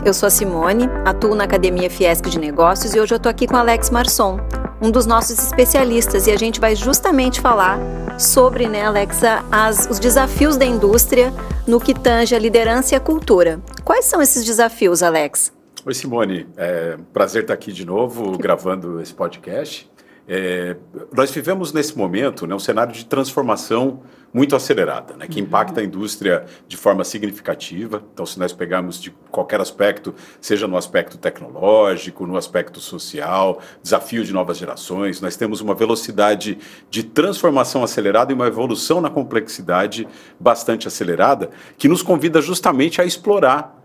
eu sou a Simone, atuo na Academia Fiesc de Negócios e hoje eu estou aqui com o Alex Marson, um dos nossos especialistas, e a gente vai justamente falar sobre, Alex, os desafios da indústria no que tange a liderança e a cultura. Quais são esses desafios, Alex? Oi, Simone. É um prazer estar aqui de novo gravando esse podcast. Nós vivemos nesse momento um cenário de transformação muito acelerada, que impacta a indústria de forma significativa. Então, se nós pegarmos de qualquer aspecto, seja no aspecto tecnológico, no aspecto social, desafio de novas gerações, nós temos uma velocidade de transformação acelerada e uma evolução na complexidade bastante acelerada, que nos convida justamente a explorar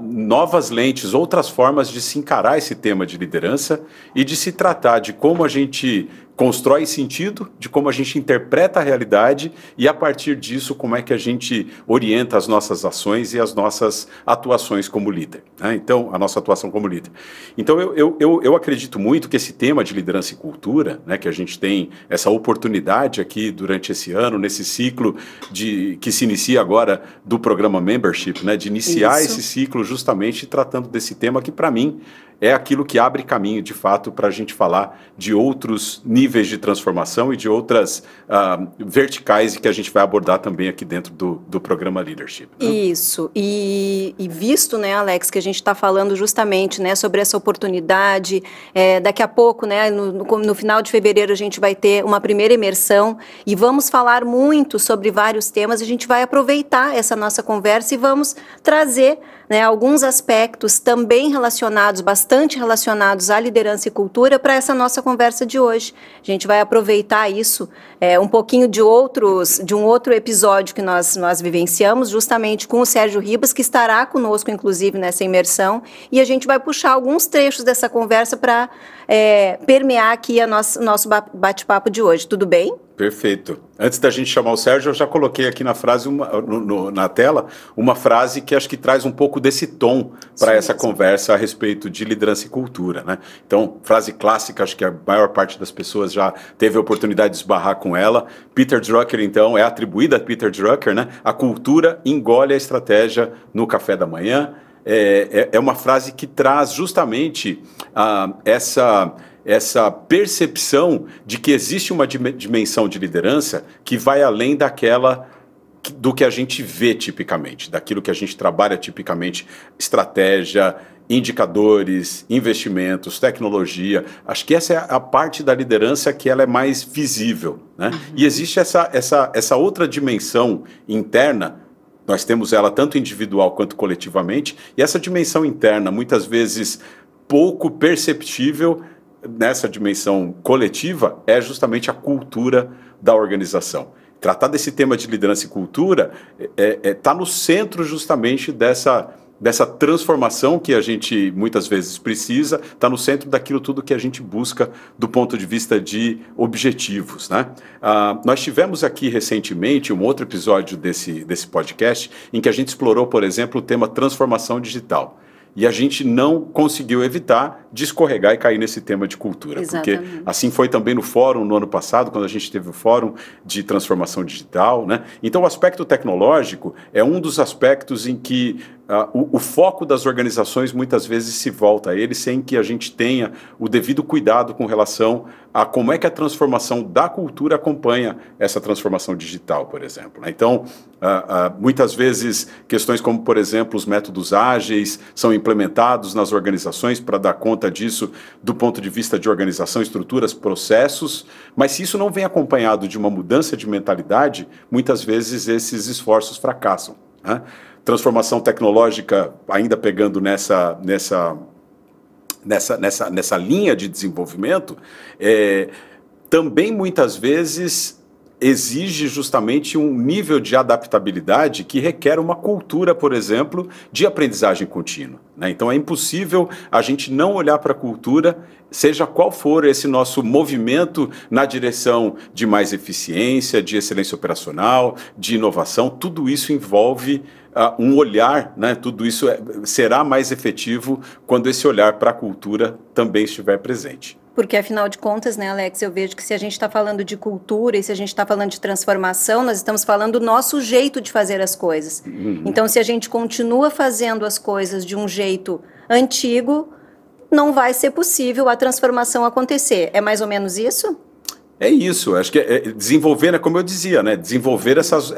novas lentes, outras formas de se encarar esse tema de liderança e de se tratar de como a gente constrói sentido, de como a gente interpreta a realidade e, a partir disso, como é que a gente orienta as nossas ações e as nossas atuações como líder. Então, a nossa atuação como líder. Então, eu acredito muito que esse tema de liderança e cultura, que a gente tem essa oportunidade aqui durante esse ano, nesse ciclo que se inicia agora do programa Membership, de iniciar esse ciclo justamente tratando desse tema que, para mim, é aquilo que abre caminho, de fato, para a gente falar de outros níveis de transformação e de outras verticais que a gente vai abordar também aqui dentro do programa Leadership. Isso. E visto, Alex, que a gente está falando justamente sobre essa oportunidade, daqui a pouco, no final de fevereiro, a gente vai ter uma primeira imersão e vamos falar muito sobre vários temas. A gente vai aproveitar essa nossa conversa e vamos trazer alguns aspectos também bastante relacionados à liderança e cultura para essa nossa conversa de hoje. A gente vai aproveitar isso, um pouquinho de um outro episódio que nós vivenciamos, justamente com o Sérgio Ribas, que estará conosco, inclusive, nessa imersão, e a gente vai puxar alguns trechos dessa conversa para permear aqui nosso bate-papo de hoje. Tudo bem? Perfeito. Antes da gente chamar o Sérgio, eu já coloquei aqui na frase, na tela, uma frase que acho que traz um pouco desse tom para essa conversa a respeito de liderança e cultura. Então, frase clássica, acho que a maior parte das pessoas já teve a oportunidade de esbarrar com ela. Peter Drucker, então, é atribuída a Peter Drucker, a cultura engole a estratégia no café da manhã. É uma frase que traz justamente essa percepção de que existe uma dimensão de liderança que vai além do que a gente vê tipicamente, daquilo que a gente trabalha tipicamente, estratégia, indicadores, investimentos, tecnologia. Acho que essa é a parte da liderança que ela é mais visível. E existe essa outra dimensão interna. Nós temos ela tanto individual quanto coletivamente, e essa dimensão interna, muitas vezes pouco perceptível, nessa dimensão coletiva, é justamente a cultura da organização. Tratar desse tema de liderança e cultura está no centro justamente dessa transformação que a gente muitas vezes precisa, está no centro daquilo tudo que a gente busca do ponto de vista de objetivos. Nós tivemos aqui recentemente um outro episódio desse podcast em que a gente explorou, por exemplo, o tema transformação digital. E a gente não conseguiu evitar de escorregar e cair nesse tema de cultura. Exatamente. Porque assim foi também no fórum no ano passado, quando a gente teve o fórum de transformação digital. Então, o aspecto tecnológico é um dos aspectos em que o foco das organizações muitas vezes se volta a ele sem que a gente tenha o devido cuidado com relação a como é que a transformação da cultura acompanha essa transformação digital, por exemplo. Então, muitas vezes, questões como, por exemplo, os métodos ágeis são implementados nas organizações para dar conta disso do ponto de vista de organização, estruturas, processos, mas se isso não vem acompanhado de uma mudança de mentalidade, muitas vezes esses esforços fracassam. Transformação tecnológica, ainda pegando nessa linha de desenvolvimento, também muitas vezes exige justamente um nível de adaptabilidade que requer uma cultura, por exemplo, de aprendizagem contínua. Então é impossível a gente não olhar para a cultura, seja qual for esse nosso movimento na direção de mais eficiência, de excelência operacional, de inovação. Tudo isso envolve um olhar, tudo isso será mais efetivo quando esse olhar para a cultura também estiver presente. Porque, afinal de contas, né, Alex, eu vejo que se a gente está falando de cultura e se a gente está falando de transformação, nós estamos falando do nosso jeito de fazer as coisas. Então, se a gente continua fazendo as coisas de um jeito antigo, não vai ser possível a transformação acontecer. É mais ou menos isso? É isso, acho que desenvolver, né, como eu dizia, né, desenvolver essas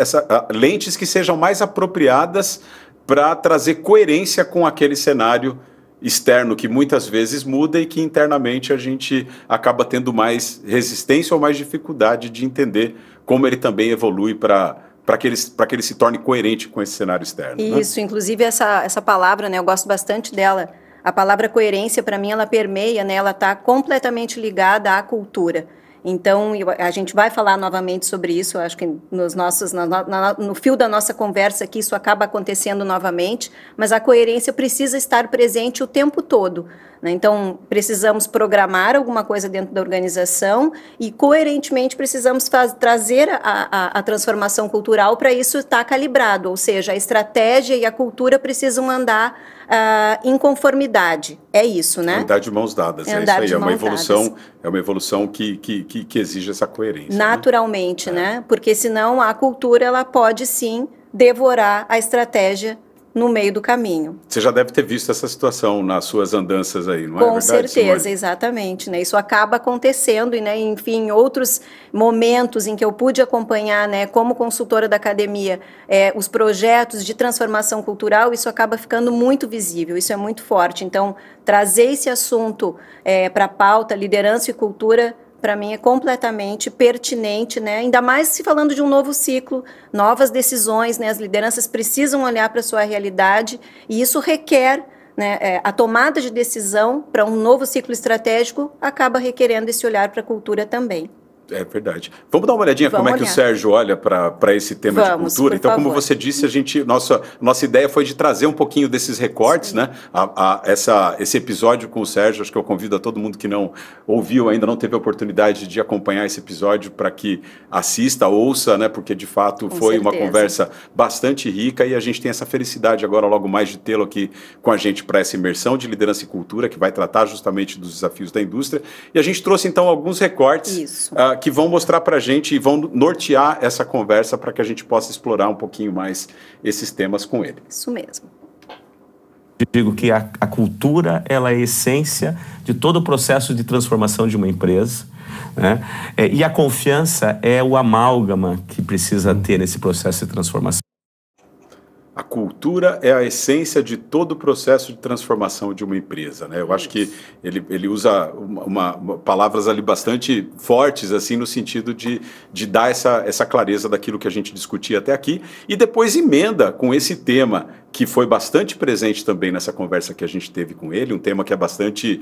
lentes que sejam mais apropriadas para trazer coerência com aquele cenário externo que muitas vezes muda e que internamente a gente acaba tendo mais resistência ou mais dificuldade de entender como ele também evolui para que ele se torne coerente com esse cenário externo. Isso, né? Inclusive essa palavra, né, eu gosto bastante dela. A palavra coerência, para mim, ela permeia, né, ela está completamente ligada à cultura. Então, a gente vai falar novamente sobre isso, eu acho que no fio da nossa conversa aqui isso acaba acontecendo novamente, mas a coerência precisa estar presente o tempo todo, né? Então, precisamos programar alguma coisa dentro da organização e, coerentemente, precisamos trazer a transformação cultural para isso estar calibrado, ou seja, a estratégia e a cultura precisam andar em conformidade. É isso, né? Andar de mãos dadas, é isso aí, é uma evolução que exige essa coerência. Naturalmente, né? Porque senão a cultura ela pode sim devorar a estratégia no meio do caminho. Você já deve ter visto essa situação nas suas andanças aí, não é verdade? Com certeza, exatamente, né? Isso acaba acontecendo e, né, enfim, em outros momentos em que eu pude acompanhar, né, como consultora da academia, os projetos de transformação cultural, isso acaba ficando muito visível, isso é muito forte. Então, trazer esse assunto para a pauta, liderança e cultura, para mim é completamente pertinente, né? Ainda mais se falando de um novo ciclo, novas decisões, né? As lideranças precisam olhar para a sua realidade e isso requer, né, a tomada de decisão para um novo ciclo estratégico acaba requerendo esse olhar para a cultura também. É verdade. Vamos dar uma olhadinha como é que o Sérgio olha para esse tema de cultura. Então, como você disse, nossa ideia foi de trazer um pouquinho desses recortes, né? Esse episódio com o Sérgio, acho que eu convido a todo mundo que não ouviu ainda, não teve a oportunidade de acompanhar esse episódio para que assista, ouça, né? Porque de fato foi uma conversa bastante rica e a gente tem essa felicidade agora logo mais de tê-lo aqui com a gente para essa imersão de liderança e cultura que vai tratar justamente dos desafios da indústria. E a gente trouxe então alguns recortes que vão mostrar para a gente e vão nortear essa conversa para que a gente possa explorar um pouquinho mais esses temas com ele. Isso mesmo. Eu digo que a cultura ela é a essência de todo o processo de transformação de uma empresa, né? E a confiança é o amálgama que precisa ter nesse processo de transformação. A cultura é a essência de todo o processo de transformação de uma empresa, né? Eu acho que ele usa palavras ali bastante fortes, assim, no sentido de dar essa clareza daquilo que a gente discutia até aqui, e depois emenda com esse tema que foi bastante presente também nessa conversa que a gente teve com ele, um tema que é bastante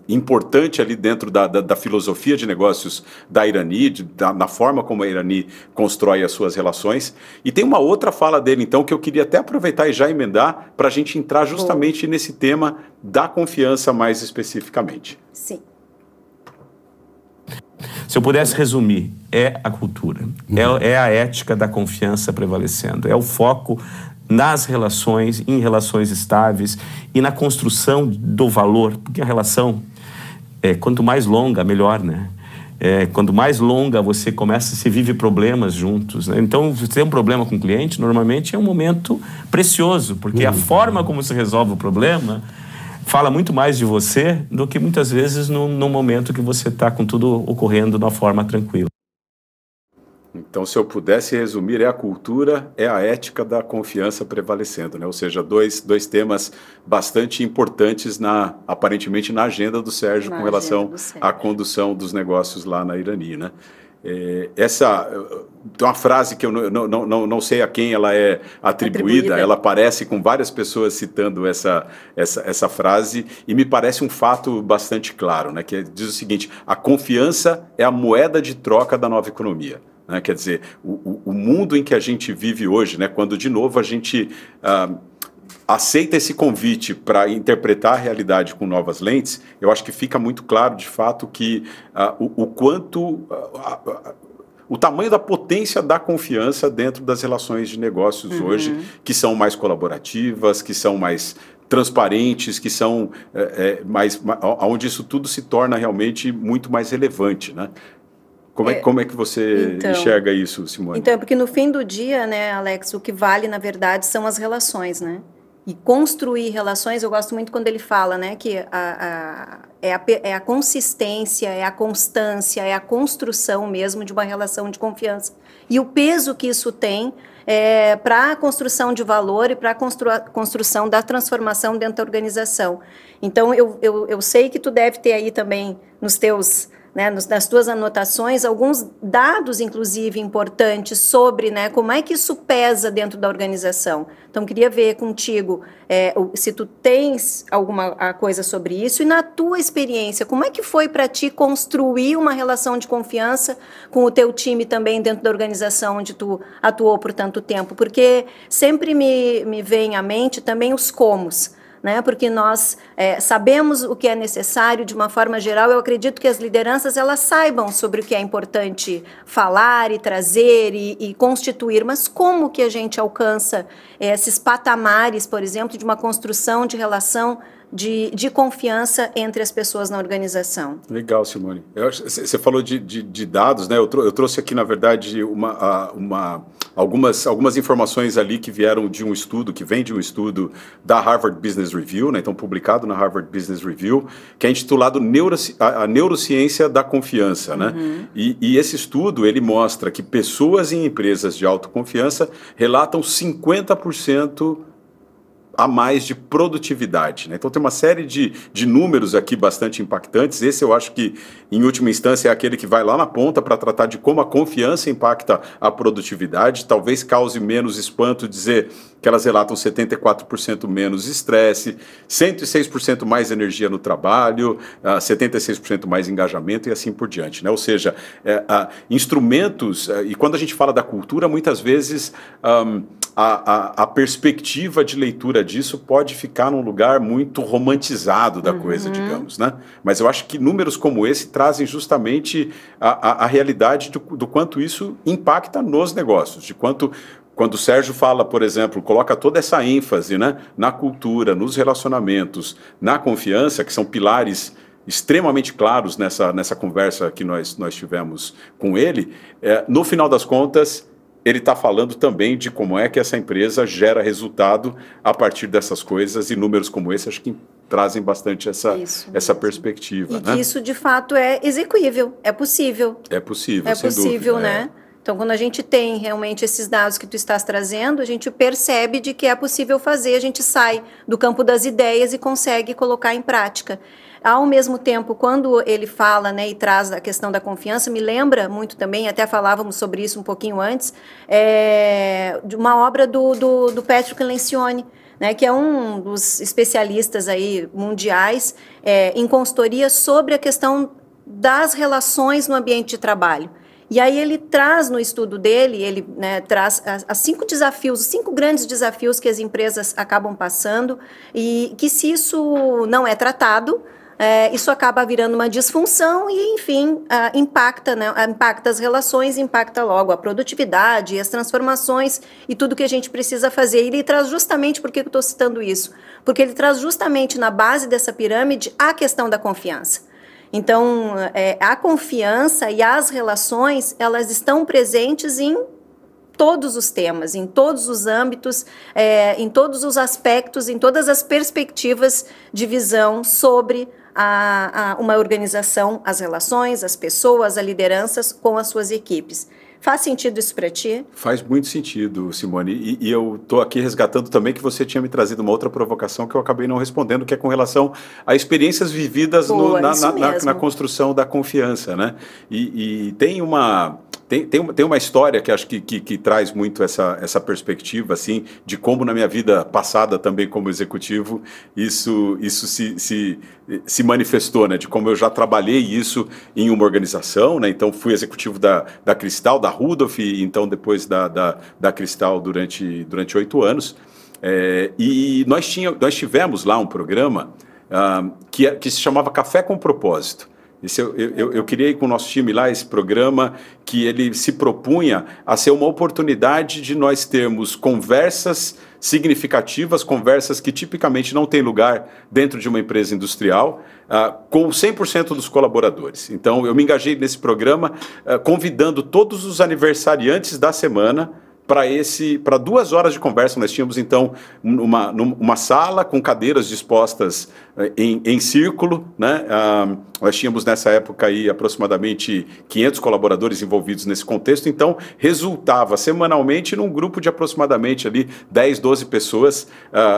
importante ali dentro da filosofia de negócios da Irani, na forma como a Irani constrói as suas relações. E tem uma outra fala dele, então, que eu queria até aproveitar e já emendar para a gente entrar justamente nesse tema da confiança mais especificamente. Sim. Se eu pudesse resumir, é a cultura, é a ética da confiança prevalecendo, é o foco nas relações, em relações estáveis e na construção do valor, porque a relação, quanto mais longa, melhor, né? Quanto mais longa você começa, se vive problemas juntos, né? Então, você tem um problema com o cliente, normalmente é um momento precioso, porque a forma como se resolve o problema fala muito mais de você do que muitas vezes no momento que você está com tudo ocorrendo de uma forma tranquila. Então, se eu pudesse resumir, é a cultura, é a ética da confiança prevalecendo, né? Ou seja, dois temas bastante importantes, aparentemente, na agenda do Sérgio com relação à condução dos negócios lá na Irani, né? Tem uma frase que eu não sei a quem ela é atribuída, ela aparece com várias pessoas citando essa frase e me parece um fato bastante claro, né? Que diz o seguinte: a confiança é a moeda de troca da nova economia. Né? Quer dizer, o mundo em que a gente vive hoje, né, quando de novo a gente aceita esse convite para interpretar a realidade com novas lentes, eu acho que fica muito claro, de fato, que o tamanho da potência da confiança dentro das relações de negócios hoje, que são mais colaborativas, que são mais transparentes, que são onde isso tudo se torna realmente muito mais relevante, né? Como é que você enxerga isso, Simone? Então, porque no fim do dia, né, Alex, o que vale, na verdade, são as relações, né? E construir relações, eu gosto muito quando ele fala, né, que é a consistência, é a constância, é a construção mesmo de uma relação de confiança. E o peso que isso tem para a construção de valor e para a construção da transformação dentro da organização. Então, eu sei que tu deve ter aí também nos teus... né, nas tuas anotações, alguns dados, inclusive, importantes sobre, né, como é que isso pesa dentro da organização. Então, queria ver contigo se tu tens alguma coisa sobre isso e, na tua experiência, como é que foi para ti construir uma relação de confiança com o teu time também dentro da organização onde tu atuou por tanto tempo? Porque sempre me vem à mente também os comos, né? Porque nós sabemos o que é necessário de uma forma geral. Eu acredito que as lideranças elas saibam sobre o que é importante falar e trazer e constituir, mas como que a gente alcança esses patamares, por exemplo, de uma construção de relação de confiança entre as pessoas na organização? Legal, Simone. Você falou de dados, né? Eu trouxe aqui, na verdade, algumas informações ali que vieram de um estudo, que vem de um estudo da Harvard Business Review, né? Então publicado na Harvard Business Review, que é intitulado A Neurociência da Confiança, né? E esse estudo, ele mostra que pessoas em empresas de autoconfiança relatam 50% a mais de produtividade, né? Então tem uma série de números aqui bastante impactantes. Esse eu acho que, em última instância, é aquele que vai lá na ponta para tratar de como a confiança impacta a produtividade. Talvez cause menos espanto dizer que elas relatam 74% menos estresse, 106% mais energia no trabalho, 76% mais engajamento e assim por diante, né? Ou seja, instrumentos, e quando a gente fala da cultura, muitas vezes a perspectiva de leitura disso pode ficar num lugar muito romantizado da coisa, digamos, né? Mas eu acho que números como esse trazem justamente a realidade do quanto isso impacta nos negócios, de quanto... Quando o Sérgio fala, por exemplo, coloca toda essa ênfase, né, na cultura, nos relacionamentos, na confiança, que são pilares extremamente claros nessa conversa que nós tivemos com ele, no final das contas, ele está falando também de como é que essa empresa gera resultado a partir dessas coisas, e números como esse acho que trazem bastante essa perspectiva. E que isso, de fato, é execuível, é possível. É possível, sem dúvida. É possível, né? Então, quando a gente tem realmente esses dados que tu estás trazendo, a gente percebe de que é possível fazer, a gente sai do campo das ideias e consegue colocar em prática. Ao mesmo tempo, quando ele fala, né, e traz a questão da confiança, me lembra muito também, até falávamos sobre isso um pouquinho antes, de uma obra do Patrick Lencioni, né, que é um dos especialistas aí mundiais em consultoria sobre a questão das relações no ambiente de trabalho. E aí ele traz no estudo dele, ele, né, traz os 5 grandes desafios que as empresas acabam passando, e que se isso não é tratado, isso acaba virando uma disfunção e, enfim, impacta as relações, impacta logo a produtividade, as transformações e tudo que a gente precisa fazer. E ele traz justamente, por que eu estou citando isso? Porque ele traz justamente na base dessa pirâmide a questão da confiança. Então, a confiança e as relações, elas estão presentes em todos os temas, em todos os âmbitos, em todos os aspectos, em todas as perspectivas de visão sobre uma organização, as relações, as pessoas, as lideranças com as suas equipes. Faz sentido isso para ti? Faz muito sentido, Simone. E eu estou aqui resgatando também que você tinha me trazido uma outra provocação que eu acabei não respondendo, que é com relação a experiências vividas na construção da confiança, né? E tem uma história que acho que traz muito essa perspectiva, assim, de como na minha vida passada também como executivo isso se manifestou, né? De como eu já trabalhei isso em uma organização, né? Então fui executivo da Cristal, da Rudolph, e então depois da Cristal durante 8 anos. E nós tivemos lá um programa que se chamava Café com Propósito, Eu criei com o nosso time lá esse programa que ele se propunha a ser uma oportunidade de nós termos conversas significativas, conversas que tipicamente não têm lugar dentro de uma empresa industrial, com 100% dos colaboradores. Então, eu me engajei nesse programa convidando todos os aniversariantes da semana para 2 horas de conversa. Nós tínhamos, então, uma sala com cadeiras dispostas em círculo, né? Nós tínhamos, nessa época, aí, aproximadamente 500 colaboradores envolvidos nesse contexto. Então, resultava semanalmente num grupo de aproximadamente ali 10, 12 pessoas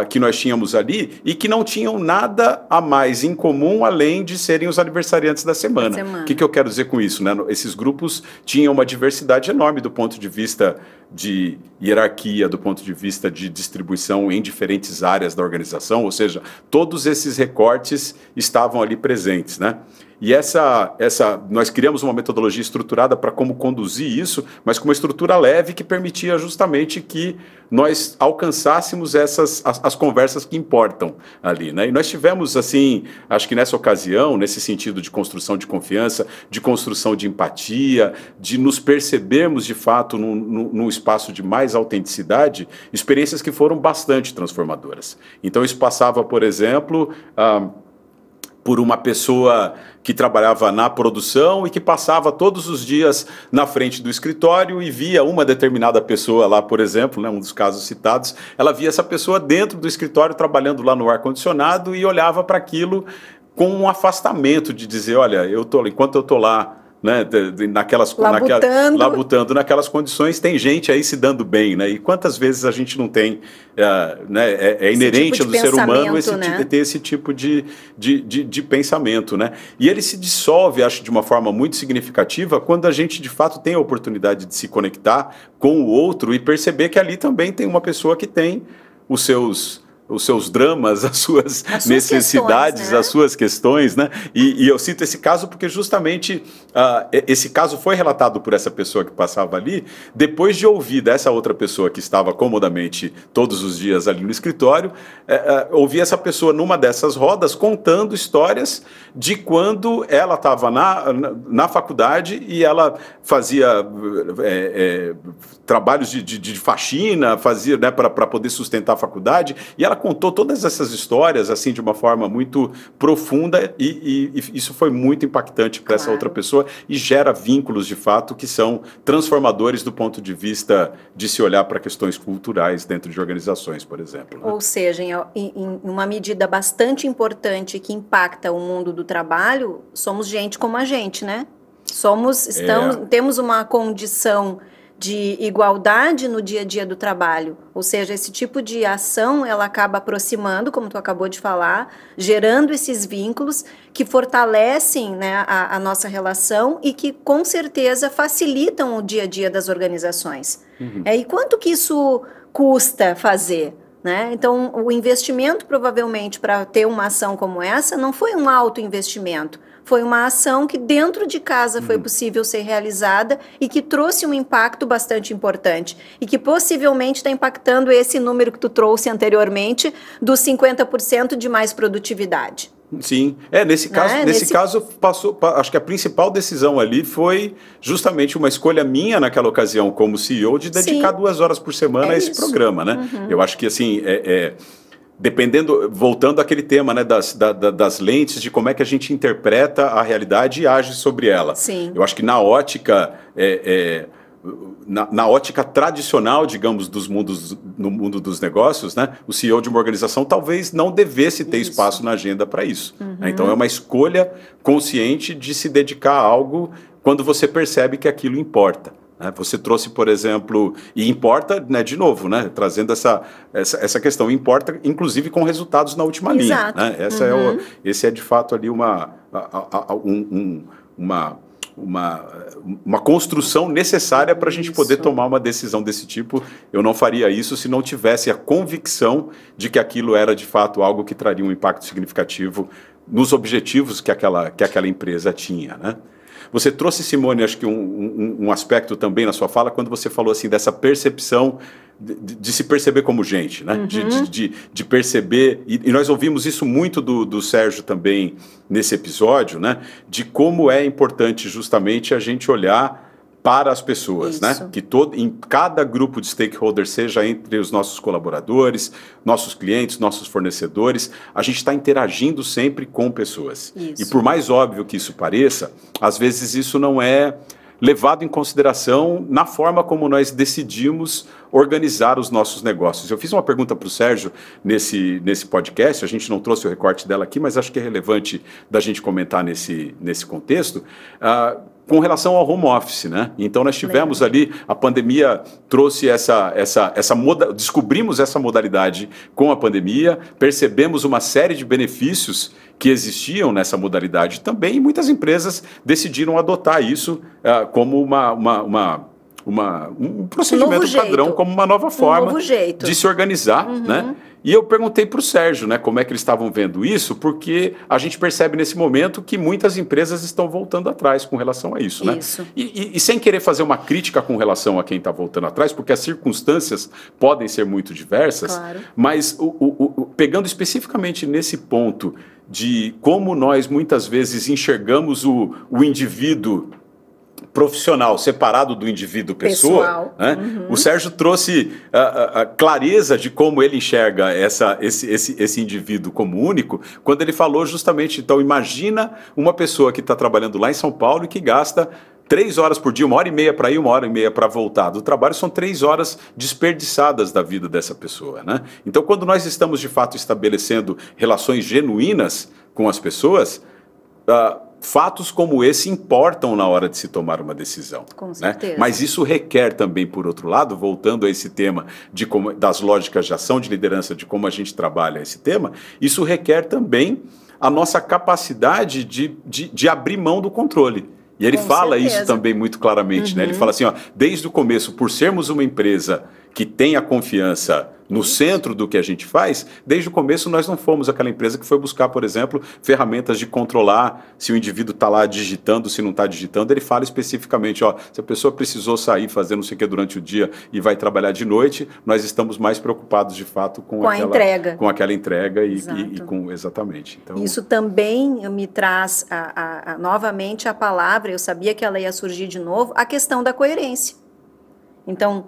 que nós tínhamos ali e que não tinham nada a mais em comum além de serem os aniversariantes da semana. O que eu quero dizer com isso, né? Esses grupos tinham uma diversidade enorme do ponto de vista de hierarquia, do ponto de vista de distribuição em diferentes áreas da organização, ou seja, todos esses recortes estavam ali presentes, né? E nós criamos uma metodologia estruturada para como conduzir isso, mas com uma estrutura leve que permitia justamente que nós alcançássemos as conversas que importam ali, né? E nós tivemos, assim, acho que nessa ocasião, nesse sentido de construção de confiança, de construção de empatia, de nos percebermos de fato num espaço de mais autenticidade, experiências que foram bastante transformadoras. Então isso passava, por exemplo, por uma pessoa que trabalhava na produção e que passava todos os dias na frente do escritório e via uma determinada pessoa lá, por exemplo, né, um dos casos citados, ela via essa pessoa dentro do escritório trabalhando lá no ar-condicionado e olhava para aquilo com um afastamento de dizer, olha, enquanto eu estou lá, né, labutando naquelas condições, tem gente aí se dando bem, né? E quantas vezes a gente não tem, né, é inerente tipo do ser humano ter esse tipo de pensamento, né? E ele se dissolve, acho, de uma forma muito significativa quando a gente, de fato, tem a oportunidade de se conectar com o outro e perceber que ali também tem uma pessoa que tem os seus dramas, as suas necessidades, questões, né? As suas questões, né? E eu cito esse caso porque justamente esse caso foi relatado por essa pessoa que passava ali, depois de ouvir dessa outra pessoa que estava comodamente todos os dias ali no escritório, ouvir essa pessoa numa dessas rodas contando histórias de quando ela estava na faculdade e ela fazia trabalhos de faxina, fazia, né, para poder sustentar a faculdade, e ela contou todas essas histórias assim de uma forma muito profunda e isso foi muito impactante para essa outra pessoa e gera vínculos de fato que são transformadores do ponto de vista de se olhar para questões culturais dentro de organizações, por exemplo, né? Ou seja, em uma medida bastante importante que impacta o mundo do trabalho, somos gente como a gente, né? Temos uma condição de igualdade no dia a dia do trabalho, ou seja, esse tipo de ação, ela acaba aproximando, como tu acabou de falar, gerando esses vínculos que fortalecem, né, a nossa relação e que, com certeza, facilitam o dia a dia das organizações. E quanto que isso custa fazer? Né? Então, o investimento, provavelmente, para ter uma ação como essa, não foi um alto investimento. Foi uma ação que dentro de casa foi possível ser realizada e que trouxe um impacto bastante importante e que possivelmente está impactando esse número que tu trouxe anteriormente dos 50% de mais produtividade. Sim, nesse caso passou, acho que a principal decisão ali foi justamente uma escolha minha naquela ocasião como CEO de dedicar 2 horas por semana a esse programa, né? Eu acho que assim, dependendo, voltando àquele tema, né, das lentes, de como é que a gente interpreta a realidade e age sobre ela. Sim. Eu acho que na ótica, na ótica tradicional, digamos, no mundo dos negócios, né, o CEO de uma organização talvez não devesse ter espaço na agenda para isso. Né? Então é uma escolha consciente de se dedicar a algo quando você percebe que aquilo importa. Você trouxe, por exemplo, e importa, né, de novo, né, trazendo essa questão, importa inclusive com resultados na última linha. Né? Esse é de fato ali uma construção necessária para a gente poder tomar uma decisão desse tipo. Eu não faria isso se não tivesse a convicção de que aquilo era de fato algo que traria um impacto significativo nos objetivos que aquela empresa tinha, né? Você trouxe, Simone, acho que um aspecto também na sua fala, quando você falou assim dessa percepção de se perceber como gente, né? De perceber, e nós ouvimos isso muito do Sérgio também nesse episódio, né? De como é importante justamente a gente olhar para as pessoas, né? Que em cada grupo de stakeholders, seja entre os nossos colaboradores, nossos clientes, nossos fornecedores, a gente está interagindo sempre com pessoas. E por mais óbvio que isso pareça, às vezes isso não é levado em consideração na forma como nós decidimos organizar os nossos negócios. Eu fiz uma pergunta para o Sérgio nesse podcast, a gente não trouxe o recorte dela aqui, mas acho que é relevante da gente comentar nesse contexto, com relação ao home office, né? Então nós tivemos ali, a pandemia trouxe descobrimos essa modalidade com a pandemia, percebemos uma série de benefícios que existiam nessa modalidade também, e muitas empresas decidiram adotar isso como um procedimento padrão, como uma nova forma de se organizar, né? E eu perguntei para o Sérgio, né, como é que eles estavam vendo isso, porque a gente percebe nesse momento que muitas empresas estão voltando atrás com relação a isso, né? E sem querer fazer uma crítica com relação a quem está voltando atrás, porque as circunstâncias podem ser muito diversas, mas pegando especificamente nesse ponto de como nós muitas vezes enxergamos o indivíduo profissional separado do indivíduo pessoa, né? O Sérgio trouxe a clareza de como ele enxerga esse indivíduo como único, quando ele falou justamente, então imagina uma pessoa que está trabalhando lá em São Paulo e que gasta 3 horas por dia, 1h30 para ir, 1h30 para voltar do trabalho, são 3 horas desperdiçadas da vida dessa pessoa, né? Então, quando nós estamos de fato estabelecendo relações genuínas com as pessoas, fatos como esse importam na hora de se tomar uma decisão. Com certeza. Né? Mas isso requer também, por outro lado, voltando a esse tema das lógicas de ação, de liderança, de como a gente trabalha esse tema, isso requer também a nossa capacidade de abrir mão do controle. E ele fala isso também muito claramente, né? Ele fala assim, desde o começo, por sermos uma empresa que tem a confiança no centro do que a gente faz, desde o começo nós não fomos aquela empresa que foi buscar, por exemplo, ferramentas de controlar se o indivíduo está lá digitando, se não está digitando. Ele fala especificamente, se a pessoa precisou sair, fazer não sei o que durante o dia e vai trabalhar de noite, nós estamos mais preocupados de fato com aquela entrega e com exatamente. Então, isso também me traz novamente a palavra, eu sabia que ela ia surgir de novo, a questão da coerência. Então,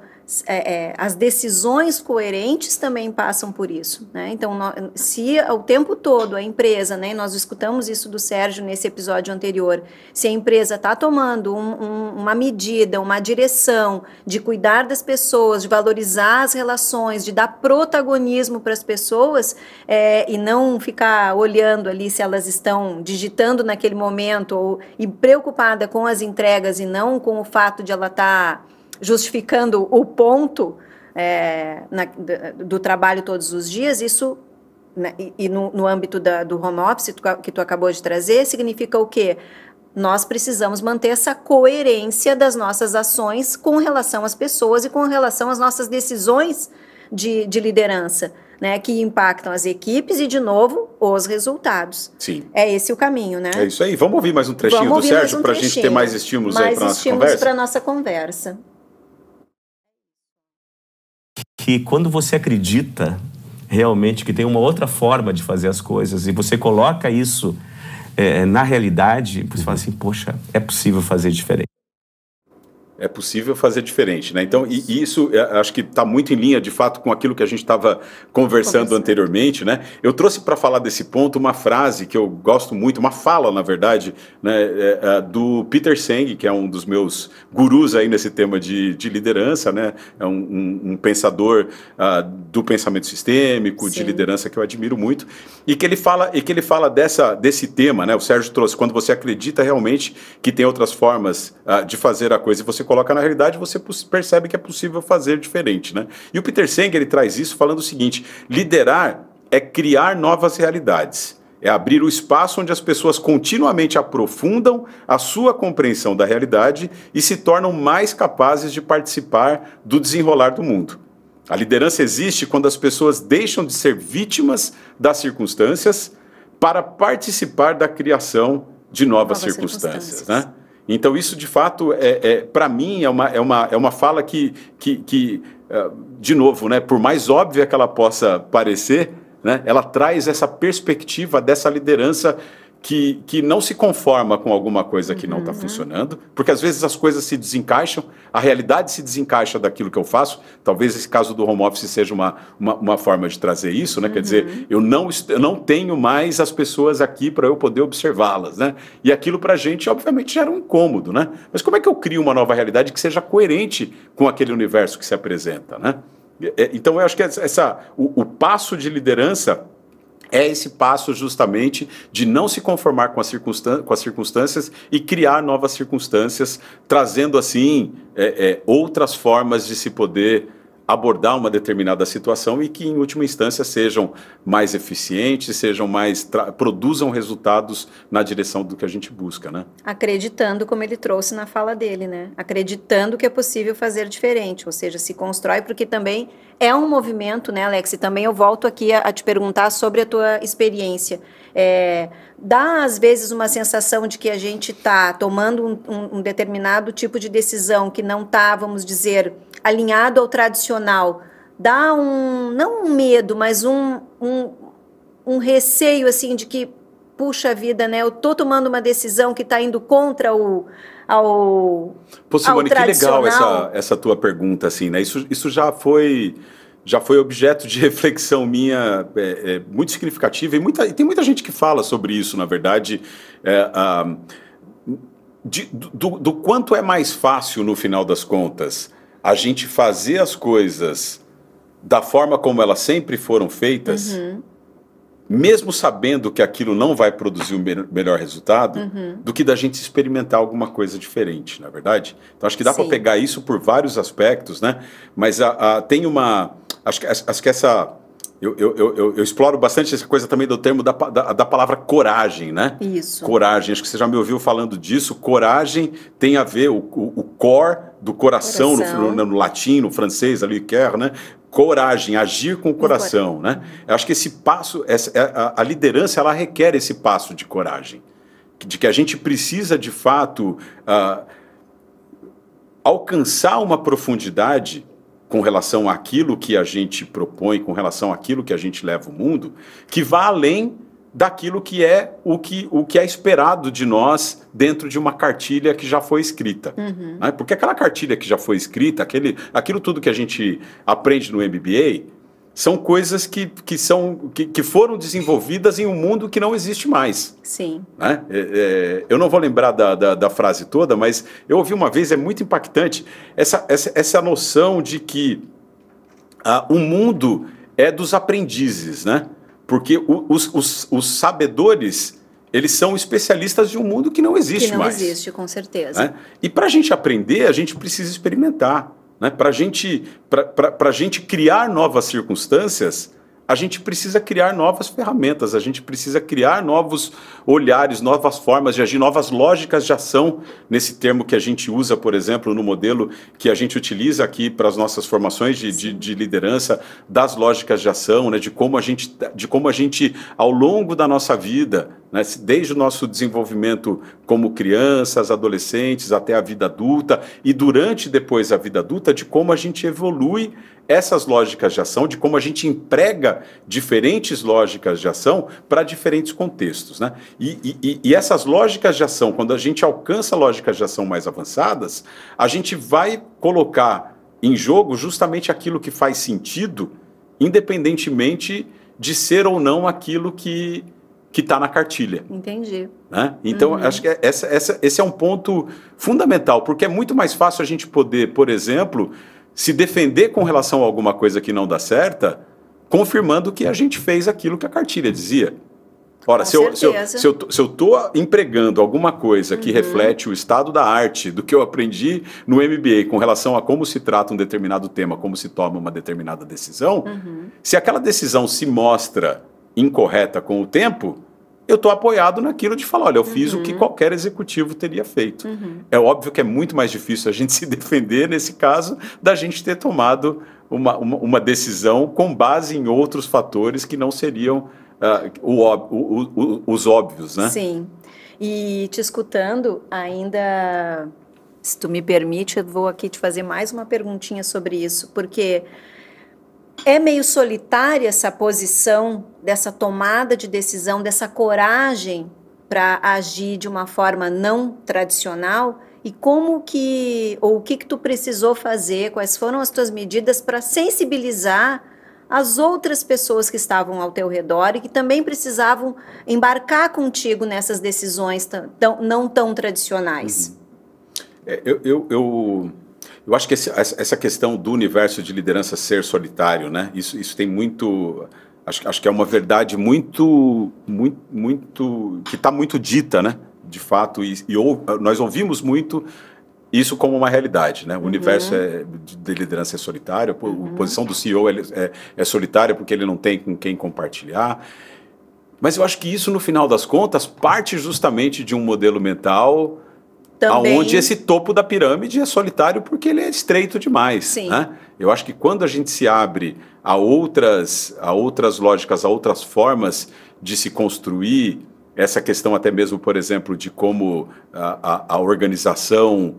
as decisões coerentes também passam por isso, né? Então, se o tempo todo a empresa, né, nós escutamos isso do Sérgio nesse episódio anterior, se a empresa está tomando uma medida, uma direção de cuidar das pessoas, de valorizar as relações, de dar protagonismo para as pessoas, e não ficar olhando ali se elas estão digitando naquele momento e preocupada com as entregas e não com o fato de ela estar justificando o ponto do trabalho todos os dias, isso, né, e no âmbito do home office que tu acabou de trazer, significa o quê? Nós precisamos manter essa coerência das nossas ações com relação às pessoas e com relação às nossas decisões de liderança, né, que impactam as equipes e, de novo, os resultados. Sim. É esse o caminho, né? É isso aí. Vamos ouvir mais um trechinho do Sérgio para a gente ter mais estímulos aí para a nossa conversa? Mais estímulos para a nossa conversa. Que quando você acredita realmente que tem uma outra forma de fazer as coisas e você coloca isso na realidade, você fala assim, poxa, é possível fazer diferente. É possível fazer diferente, né? Então, e isso acho que está muito em linha, de fato, com aquilo que a gente estava conversando anteriormente, né? Eu trouxe para falar desse ponto uma frase que eu gosto muito, uma fala, na verdade, né, do Peter Senge, que é um dos meus gurus aí nesse tema de liderança, né? É um pensador do pensamento sistêmico, de liderança, que eu admiro muito, e que ele fala desse tema, né? O Sérgio trouxe, quando você acredita realmente que tem outras formas de fazer a coisa e você coloca na realidade, você percebe que é possível fazer diferente, né? E o Peter Senge, ele traz isso falando o seguinte: liderar é criar novas realidades, é abrir o espaço onde as pessoas continuamente aprofundam a sua compreensão da realidade e se tornam mais capazes de participar do desenrolar do mundo. A liderança existe quando as pessoas deixam de ser vítimas das circunstâncias para participar da criação de novas circunstâncias, né? Então, isso, de fato, para mim, é uma fala que de novo, né, por mais óbvia que ela possa parecer, né, ela traz essa perspectiva dessa liderança que não se conforma com alguma coisa que não está funcionando, porque às vezes as coisas se desencaixam, a realidade se desencaixa daquilo que eu faço. Talvez esse caso do home office seja uma forma de trazer isso, né? Quer dizer, eu não tenho mais as pessoas aqui para eu poder observá-las, né? E aquilo para a gente, obviamente, gera um incômodo, né? Mas como é que eu crio uma nova realidade que seja coerente com aquele universo que se apresenta, né? Então, eu acho que o passo de liderança é esse passo justamente de não se conformar com as circunstâncias e criar novas circunstâncias, trazendo assim outras formas de se poder abordar uma determinada situação e que, em última instância, sejam mais eficientes, produzam resultados na direção do que a gente busca, né? Acreditando, como ele trouxe na fala dele, né? Acreditando que é possível fazer diferente, ou seja, se constrói, porque também é um movimento, né, Alex? E também eu volto aqui a te perguntar sobre a tua experiência. Dá, às vezes, uma sensação de que a gente está tomando um determinado tipo de decisão que não está, vamos dizer, alinhado ao tradicional. Dá não um medo, mas um receio, assim, de que, puxa vida, né, eu estou tomando uma decisão que está indo contra ao Simone, que tradicional. legal essa tua pergunta, assim, né? Isso já foi objeto de reflexão minha muito significativa, e tem muita gente que fala sobre isso, na verdade, do quanto é mais fácil, no final das contas, a gente fazer as coisas da forma como elas sempre foram feitas, mesmo sabendo que aquilo não vai produzir o melhor resultado, do que da gente experimentar alguma coisa diferente, na verdade? Então, acho que dá para pegar isso por vários aspectos, né? Mas tem uma... Acho que essa... Eu exploro bastante essa coisa também do termo da palavra coragem, né? Isso. Coragem, acho que você já me ouviu falando disso. Coragem tem a ver, o core do coração. No latim, no francês, ali, quer, né? Coragem, agir com o coração, né? Eu acho que esse passo, a liderança, ela requer esse passo de coragem. De que a gente precisa, de fato, alcançar uma profundidade com relação àquilo que a gente propõe, com relação àquilo que a gente leva ao mundo, que vá além daquilo que é o que é esperado de nós dentro de uma cartilha que já foi escrita. Né? Porque aquela cartilha que já foi escrita, aquilo tudo que a gente aprende no MBA, são coisas que foram desenvolvidas em um mundo que não existe mais. Sim. Né? Eu não vou lembrar da frase toda, mas eu ouvi uma vez, é muito impactante, essa noção de que o mundo é dos aprendizes, né? Porque os sabedores, eles são especialistas de um mundo que não existe mais. Que não existe, com certeza. Né? E para a gente aprender, a gente precisa experimentar. Né? Para a gente criar novas circunstâncias, a gente precisa criar novas ferramentas, a gente precisa criar novos olhares, novas formas de agir, novas lógicas de ação, nesse termo que a gente usa, por exemplo, no modelo que a gente utiliza aqui para as nossas formações de liderança, das lógicas de ação, né? de como a gente, ao longo da nossa vida, né? Desde o nosso desenvolvimento como crianças, adolescentes, até a vida adulta, e durante e depois a vida adulta, de como a gente evolui essas lógicas de ação, de como a gente emprega diferentes lógicas de ação para diferentes contextos. Né? E essas lógicas de ação, quando a gente alcança lógicas de ação mais avançadas, a gente vai colocar em jogo justamente aquilo que faz sentido, independentemente de ser ou não aquilo que está na cartilha. Entendi. Né? Então, acho que esse é um ponto fundamental, porque é muito mais fácil a gente poder, por exemplo, se defender com relação a alguma coisa que não dá certa, confirmando que a gente fez aquilo que a cartilha dizia. Ora, se eu estou empregando alguma coisa que reflete o estado da arte do que eu aprendi no MBA com relação a como se trata um determinado tema, como se toma uma determinada decisão, se aquela decisão se mostra incorreta com o tempo, eu estou apoiado naquilo de falar, olha, eu fiz o que qualquer executivo teria feito. É óbvio que é muito mais difícil a gente se defender, nesse caso, da gente ter tomado uma decisão com base em outros fatores que não seriam os óbvios, né? Sim. E te escutando, ainda, se tu me permite, eu vou aqui te fazer mais uma perguntinha sobre isso, porque é meio solitária essa posição, dessa tomada de decisão, dessa coragem para agir de uma forma não tradicional. E como que, ou o que tu precisou fazer, quais foram as tuas medidas para sensibilizar as outras pessoas que estavam ao teu redor e que também precisavam embarcar contigo nessas decisões não tão tradicionais? Eu acho que essa questão do universo de liderança ser solitário, né? Isso tem muito... Acho que é uma verdade muito que está muito dita, né? De fato, nós ouvimos muito isso como uma realidade, né? O universo de liderança é solitário, a posição do CEO é solitária porque ele não tem com quem compartilhar. Mas eu acho que isso, no final das contas, parte justamente de um modelo mental onde esse topo da pirâmide é solitário porque ele é estreito demais. Sim. Né? Eu acho que quando a gente se abre a outras lógicas, a outras formas de se construir, essa questão até mesmo, por exemplo, de como a organização,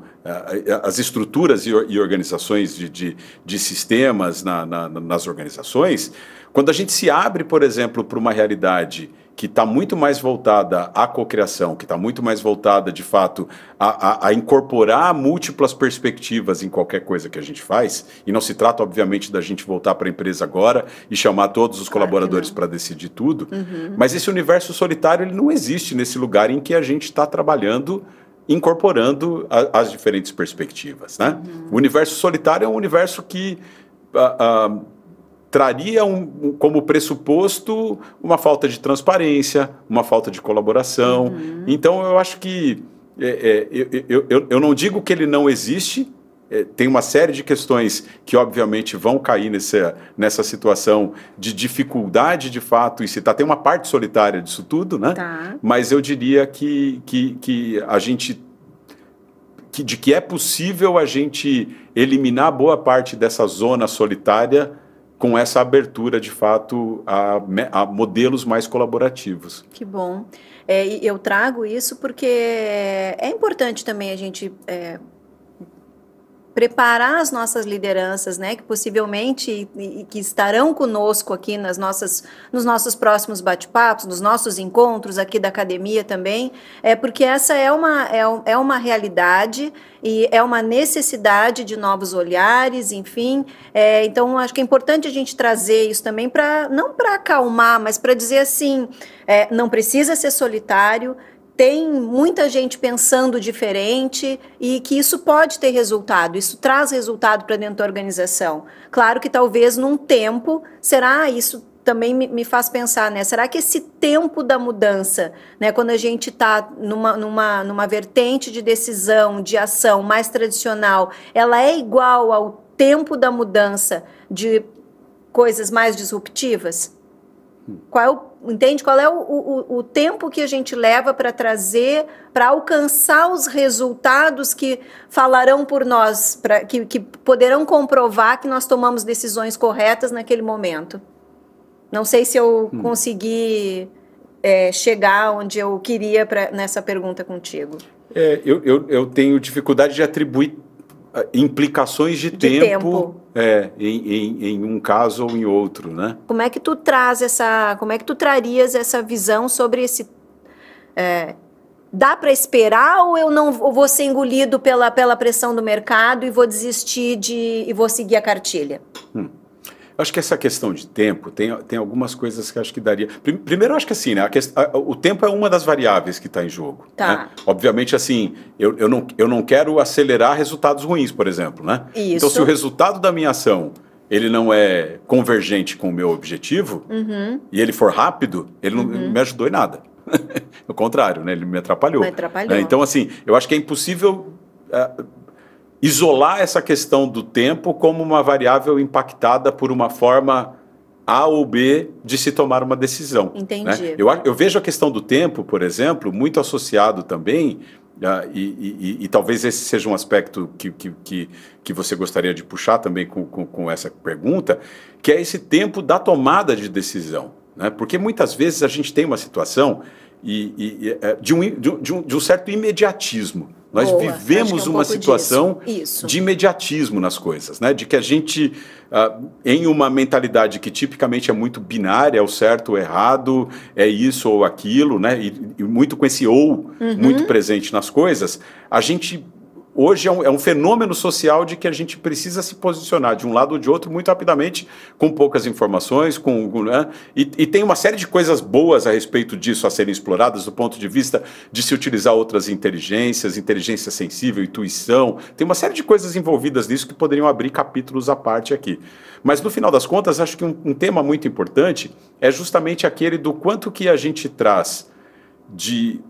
as estruturas e organizações de sistemas nas organizações, quando a gente se abre, por exemplo, para uma realidade que está muito mais voltada à cocriação, que está muito mais voltada, de fato, a incorporar múltiplas perspectivas em qualquer coisa que a gente faz, e não se trata, obviamente, da gente voltar para a empresa agora e chamar todos os colaboradores para decidir tudo, mas esse universo solitário ele não existe nesse lugar em que a gente está trabalhando, incorporando as diferentes perspectivas. Né? O universo solitário é um universo que... traria como pressuposto uma falta de transparência, uma falta de colaboração. Então, eu acho que... eu não digo que ele não existe, tem uma série de questões que, obviamente, vão cair nessa situação de dificuldade, de fato, e tem uma parte solitária disso tudo, né? Tá. Mas eu diria que a gente... de que é possível a gente eliminar boa parte dessa zona solitária com essa abertura, de fato, a modelos mais colaborativos. Que bom. Eu trago isso porque é importante também a gente preparar as nossas lideranças, né, que possivelmente que estarão conosco aqui nos nossos próximos bate-papos, nos nossos encontros aqui da academia também, porque essa é uma realidade e é uma necessidade de novos olhares, enfim. Então, acho que é importante a gente trazer isso também, não para acalmar, mas para dizer assim, não precisa ser solitário, tem muita gente pensando diferente e que isso pode ter resultado, isso traz resultado para dentro da organização. Claro que talvez num tempo, isso também me faz pensar, né? Será que esse tempo da mudança, né, quando a gente está numa vertente de decisão, de ação mais tradicional, ela é igual ao tempo da mudança de coisas mais disruptivas? Entende qual é o tempo que a gente leva para trazer, para alcançar os resultados que falarão por nós, que poderão comprovar que nós tomamos decisões corretas naquele momento? Não sei se eu consegui chegar onde eu queria nessa pergunta contigo. Eu tenho dificuldade de atribuir implicações de tempo. Em um caso ou em outro, né? Como é que tu trarias essa visão sobre esse... dá para esperar ou ou vou ser engolido pela pressão do mercado e vou desistir e vou seguir a cartilha? Acho que essa questão de tempo tem algumas coisas que acho que daria... Primeiro, eu acho que assim, né, o tempo é uma das variáveis que está em jogo. Tá. Né? Obviamente, assim, eu não quero acelerar resultados ruins, por exemplo. Né? Isso. Então, se o resultado da minha ação ele não é convergente com o meu objetivo e ele for rápido, ele não me ajudou em nada. No contrário, né, ele me atrapalhou. Né? Então, assim, eu acho que é impossível... isolar essa questão do tempo como uma variável impactada por uma forma A ou B de se tomar uma decisão. Entendi. Né? Eu vejo a questão do tempo, por exemplo, muito associado também, e talvez esse seja um aspecto que você gostaria de puxar também com essa pergunta, que é esse tempo da tomada de decisão. Né? Porque muitas vezes a gente tem uma situação de um certo imediatismo. Nós vivemos uma situação de imediatismo nas coisas, né? De que a gente, em uma mentalidade que tipicamente é muito binária, é o certo ou errado, é isso ou aquilo, né? E muito com esse ou muito presente nas coisas, a gente hoje é um fenômeno social de que a gente precisa se posicionar de um lado ou de outro muito rapidamente, com poucas informações, né? E tem uma série de coisas boas a respeito disso a serem exploradas do ponto de vista de se utilizar outras inteligências, inteligência sensível, intuição, tem uma série de coisas envolvidas nisso que poderiam abrir capítulos à parte aqui. Mas no final das contas, acho que um tema muito importante é justamente aquele do quanto que a gente traz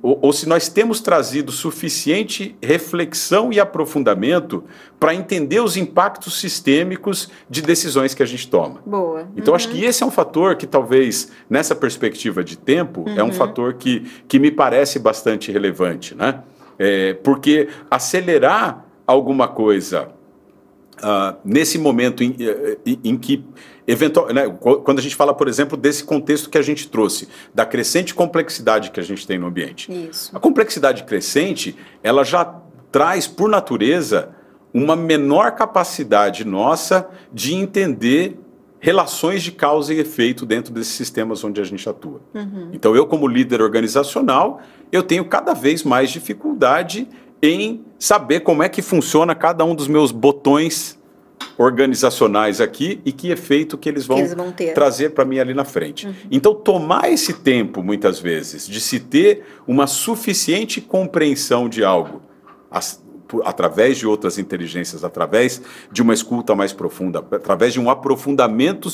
ou se nós temos trazido suficiente reflexão e aprofundamento para entender os impactos sistêmicos de decisões que a gente toma. Boa. Então, acho que esse é um fator que talvez, nessa perspectiva de tempo, é um fator que me parece bastante relevante, né? Porque acelerar alguma coisa nesse momento em que né, quando a gente fala, por exemplo, desse contexto que a gente trouxe, da crescente complexidade que a gente tem no ambiente. Isso. A complexidade crescente, ela já traz, por natureza, uma menor capacidade nossa de entender relações de causa e efeito dentro desses sistemas onde a gente atua. Então, eu, como líder organizacional, eu tenho cada vez mais dificuldade em saber como é que funciona cada um dos meus botões organizacionais aqui e que efeito que eles vão trazer para mim ali na frente. Então, tomar esse tempo, muitas vezes, de se ter uma suficiente compreensão de algo, através de outras inteligências, através de uma escuta mais profunda, através de um aprofundamento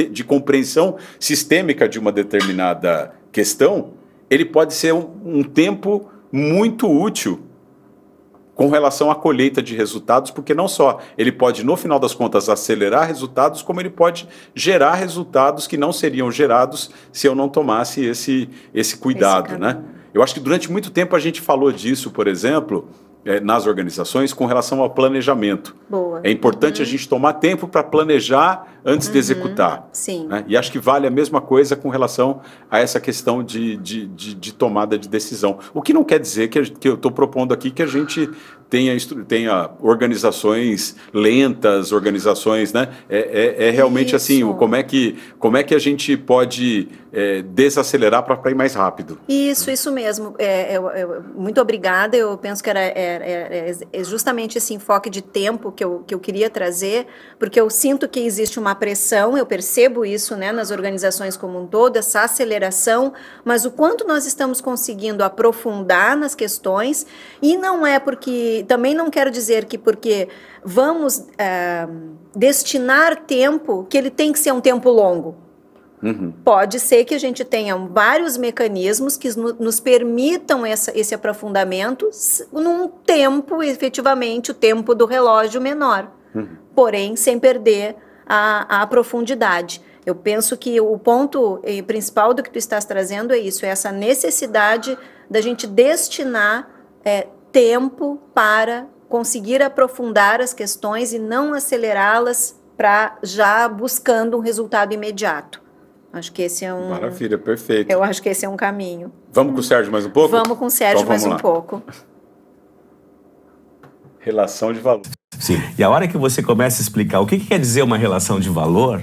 de compreensão sistêmica de uma determinada questão, ele pode ser um tempo muito útil com relação à colheita de resultados, porque não só ele pode, no final das contas, acelerar resultados, como ele pode gerar resultados que não seriam gerados se eu não tomasse esse cuidado, né? Eu acho que durante muito tempo a gente falou disso, por exemplo, nas organizações, com relação ao planejamento. Boa. É importante a gente tomar tempo para planejar antes de executar. Sim. Né? E acho que vale a mesma coisa com relação a essa questão de tomada de decisão. O que não quer dizer que eu estou propondo aqui que a gente tenha organizações lentas, organizações, né? É realmente assim, como é que a gente pode desacelerar para ir mais rápido. Isso mesmo. Muito obrigada. Eu penso que é justamente esse enfoque de tempo que eu queria trazer, porque eu sinto que existe uma pressão, eu percebo isso, né, nas organizações como um todo, essa aceleração, mas o quanto nós estamos conseguindo aprofundar nas questões, e não é porque, também não quero dizer que porque vamos destinar tempo, que ele tem que ser um tempo longo. Pode ser que a gente tenha vários mecanismos que nos permitam esse aprofundamento num tempo, efetivamente, o tempo do relógio menor, porém sem perder a profundidade. Eu penso que o ponto principal do que tu estás trazendo é isso, é essa necessidade da gente destinar tempo para conseguir aprofundar as questões e não acelerá-las para já buscando um resultado imediato. Acho que esse é um... Maravilha, perfeito. Eu acho que esse é um caminho. Vamos com o Sérgio mais um pouco? Vamos com o Sérgio então, mais um pouco. Relação de valor. Sim. E a hora que você começa a explicar o que quer dizer uma relação de valor,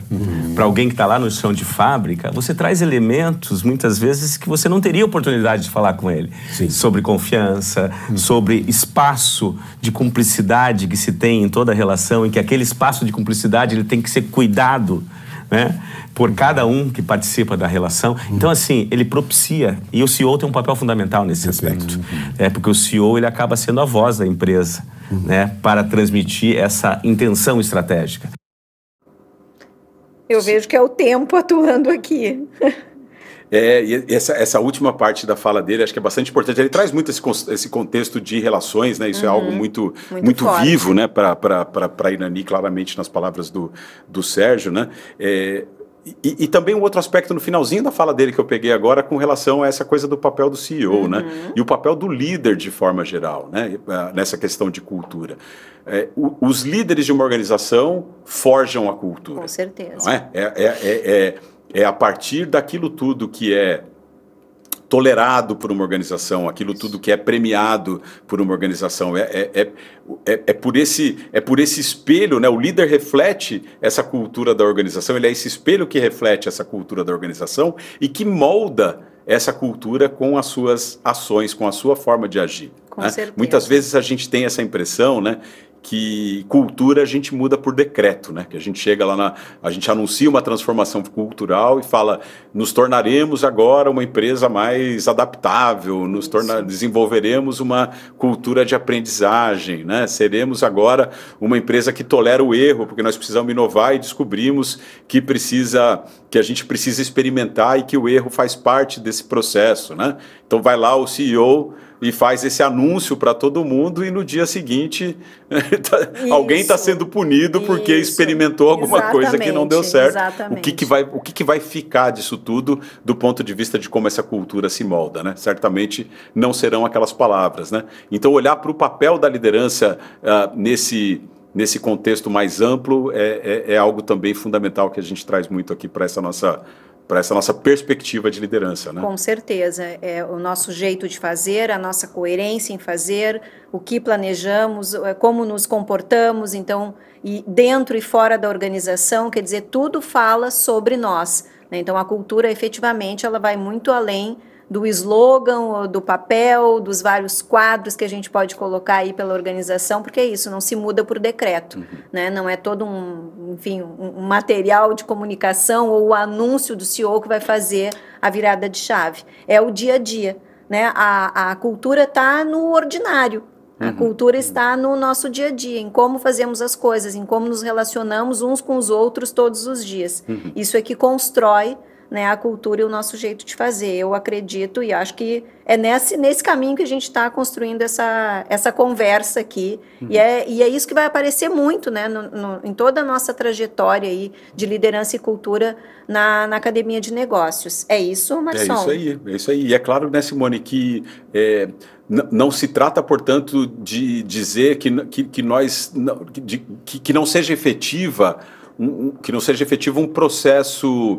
para alguém que está lá no chão de fábrica, você traz elementos, muitas vezes, que você não teria oportunidade de falar com ele. Sim. Sobre confiança, sobre espaço de cumplicidade que se tem em toda a relação, e que aquele espaço de cumplicidade ele tem que ser cuidado, né, por cada um que participa da relação. Então, assim, ele propicia, e o CEO tem um papel fundamental nesse aspecto. Porque o CEO ele acaba sendo a voz da empresa, né, para transmitir essa intenção estratégica. Eu vejo que é o tempo atuando aqui. E essa última parte da fala dele, acho que é bastante importante. Ele traz muito esse contexto de relações, né? Isso é algo muito vivo, né? Para Irani, claramente, nas palavras do Sérgio, né? E também um outro aspecto no finalzinho da fala dele que eu peguei agora com relação a essa coisa do papel do CEO, né? E o papel do líder de forma geral, né? Nessa questão de cultura. Os líderes de uma organização forjam a cultura. Com certeza. Não é? É a partir daquilo tudo que é tolerado por uma organização, aquilo tudo que é premiado por uma organização. É por esse espelho, né? O líder reflete essa cultura da organização, ele é esse espelho que reflete essa cultura da organização e que molda essa cultura com as suas ações, com a sua forma de agir. Com né? certeza. Muitas vezes a gente tem essa impressão, né, que cultura a gente muda por decreto, né? Que a gente chega lá, a gente anuncia uma transformação cultural e fala, nos tornaremos agora uma empresa mais adaptável, desenvolveremos uma cultura de aprendizagem, né? Seremos agora uma empresa que tolera o erro, porque nós precisamos inovar e descobrimos que a gente precisa experimentar e que o erro faz parte desse processo, né? Então vai lá o CEO e faz esse anúncio para todo mundo e no dia seguinte alguém está sendo punido porque experimentou alguma coisa que não deu certo. Exatamente. O que vai ficar disso tudo do ponto de vista de como essa cultura se molda, né? Certamente não serão aquelas palavras, né? Então olhar para o papel da liderança nesse contexto mais amplo é algo também fundamental que a gente traz muito aqui para essa nossa perspectiva de liderança, né? Com certeza, é o nosso jeito de fazer, a nossa coerência em fazer, o que planejamos, como nos comportamos, então, e dentro e fora da organização, quer dizer, tudo fala sobre nós, né? Então, a cultura, efetivamente, ela vai muito além do slogan, do papel, dos vários quadros que a gente pode colocar aí pela organização, porque é isso, não se muda por decreto, né? Não é todo um material de comunicação ou o anúncio do CEO que vai fazer a virada de chave. É o dia a dia, né? A cultura está no ordinário, a cultura está no nosso dia a dia, em como fazemos as coisas, em como nos relacionamos uns com os outros todos os dias. Isso é que constrói, né, a cultura e o nosso jeito de fazer. Eu acredito e acho que é nesse caminho que a gente está construindo essa conversa aqui. E é isso que vai aparecer muito, né, em toda a nossa trajetória aí de liderança e cultura na Academia de Negócios. É isso, Marçom? É isso aí. E é claro, né, Simone, que não se trata, portanto, de dizer que não seja efetiva um processo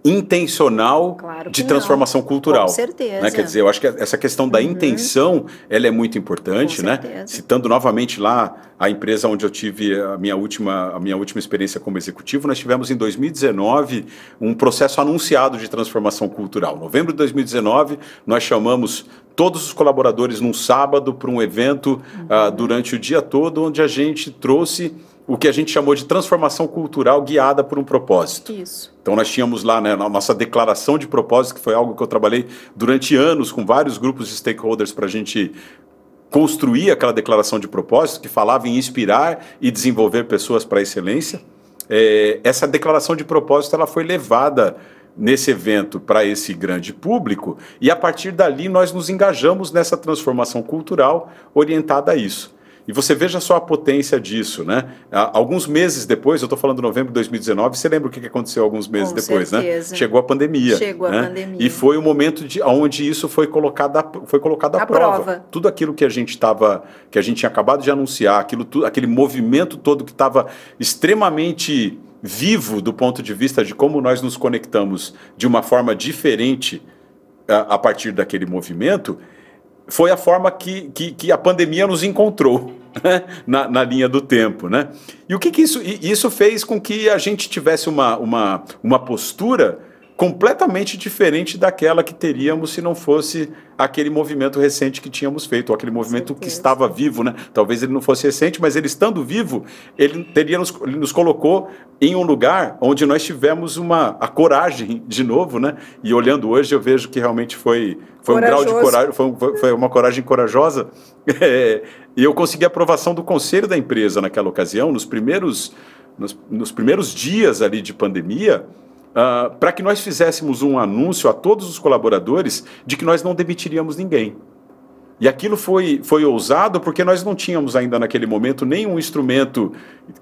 intencional de transformação cultural. Com certeza. Né? Quer dizer, eu acho que essa questão da intenção, ela é muito importante, né? Citando novamente lá a empresa onde eu tive a minha última experiência como executivo, nós tivemos em 2019 um processo anunciado de transformação cultural. Em novembro de 2019, nós chamamos todos os colaboradores num sábado para um evento durante o dia todo, onde a gente trouxe o que a gente chamou de transformação cultural guiada por um propósito. Isso. Então nós tínhamos lá, né, a nossa declaração de propósito, que foi algo que eu trabalhei durante anos com vários grupos de stakeholders para a gente construir aquela declaração de propósito que falava em inspirar e desenvolver pessoas para a excelência. Essa declaração de propósito ela foi levada nesse evento para esse grande público e a partir dali nós nos engajamos nessa transformação cultural orientada a isso. E você veja só a potência disso, né? Alguns meses depois, eu estou falando de novembro de 2019, você lembra o que aconteceu alguns meses depois, certeza. Né? Chegou a pandemia. E foi o momento onde isso foi colocado à prova. Tudo aquilo que a gente tinha acabado de anunciar, aquele movimento todo que estava extremamente vivo do ponto de vista de como nós nos conectamos de uma forma diferente a partir daquele movimento, foi a forma que a pandemia nos encontrou, né? na linha do tempo, né? E o que isso fez com que a gente tivesse uma postura completamente diferente daquela que teríamos se não fosse aquele movimento recente que tínhamos feito, ou aquele movimento que estava vivo, né? Talvez ele não fosse recente, mas ele estando vivo, ele nos colocou em um lugar onde nós tivemos a coragem de novo, né? E olhando hoje eu vejo que realmente foi um grau de coragem, foi uma coragem corajosa. E eu consegui a aprovação do conselho da empresa naquela ocasião, nos primeiros dias ali de pandemia, para que nós fizéssemos um anúncio a todos os colaboradores de que nós não demitiríamos ninguém. E aquilo foi ousado porque nós não tínhamos ainda naquele momento nenhum instrumento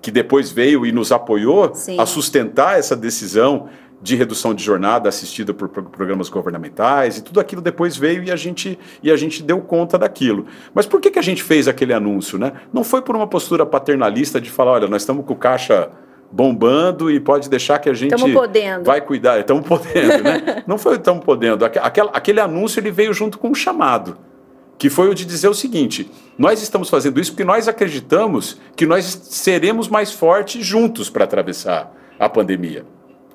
que depois veio e nos apoiou a sustentar essa decisão de redução de jornada assistida por programas governamentais, e tudo aquilo depois veio e a gente deu conta daquilo. Mas por que a gente fez aquele anúncio, né? Não foi por uma postura paternalista de falar, olha, nós estamos com o caixa bombando e pode deixar que a gente vai cuidar. Estamos podendo, né? Não foi estamos podendo. Aquele anúncio ele veio junto com um chamado, que foi o de dizer o seguinte: nós estamos fazendo isso porque nós acreditamos que nós seremos mais fortes juntos para atravessar a pandemia,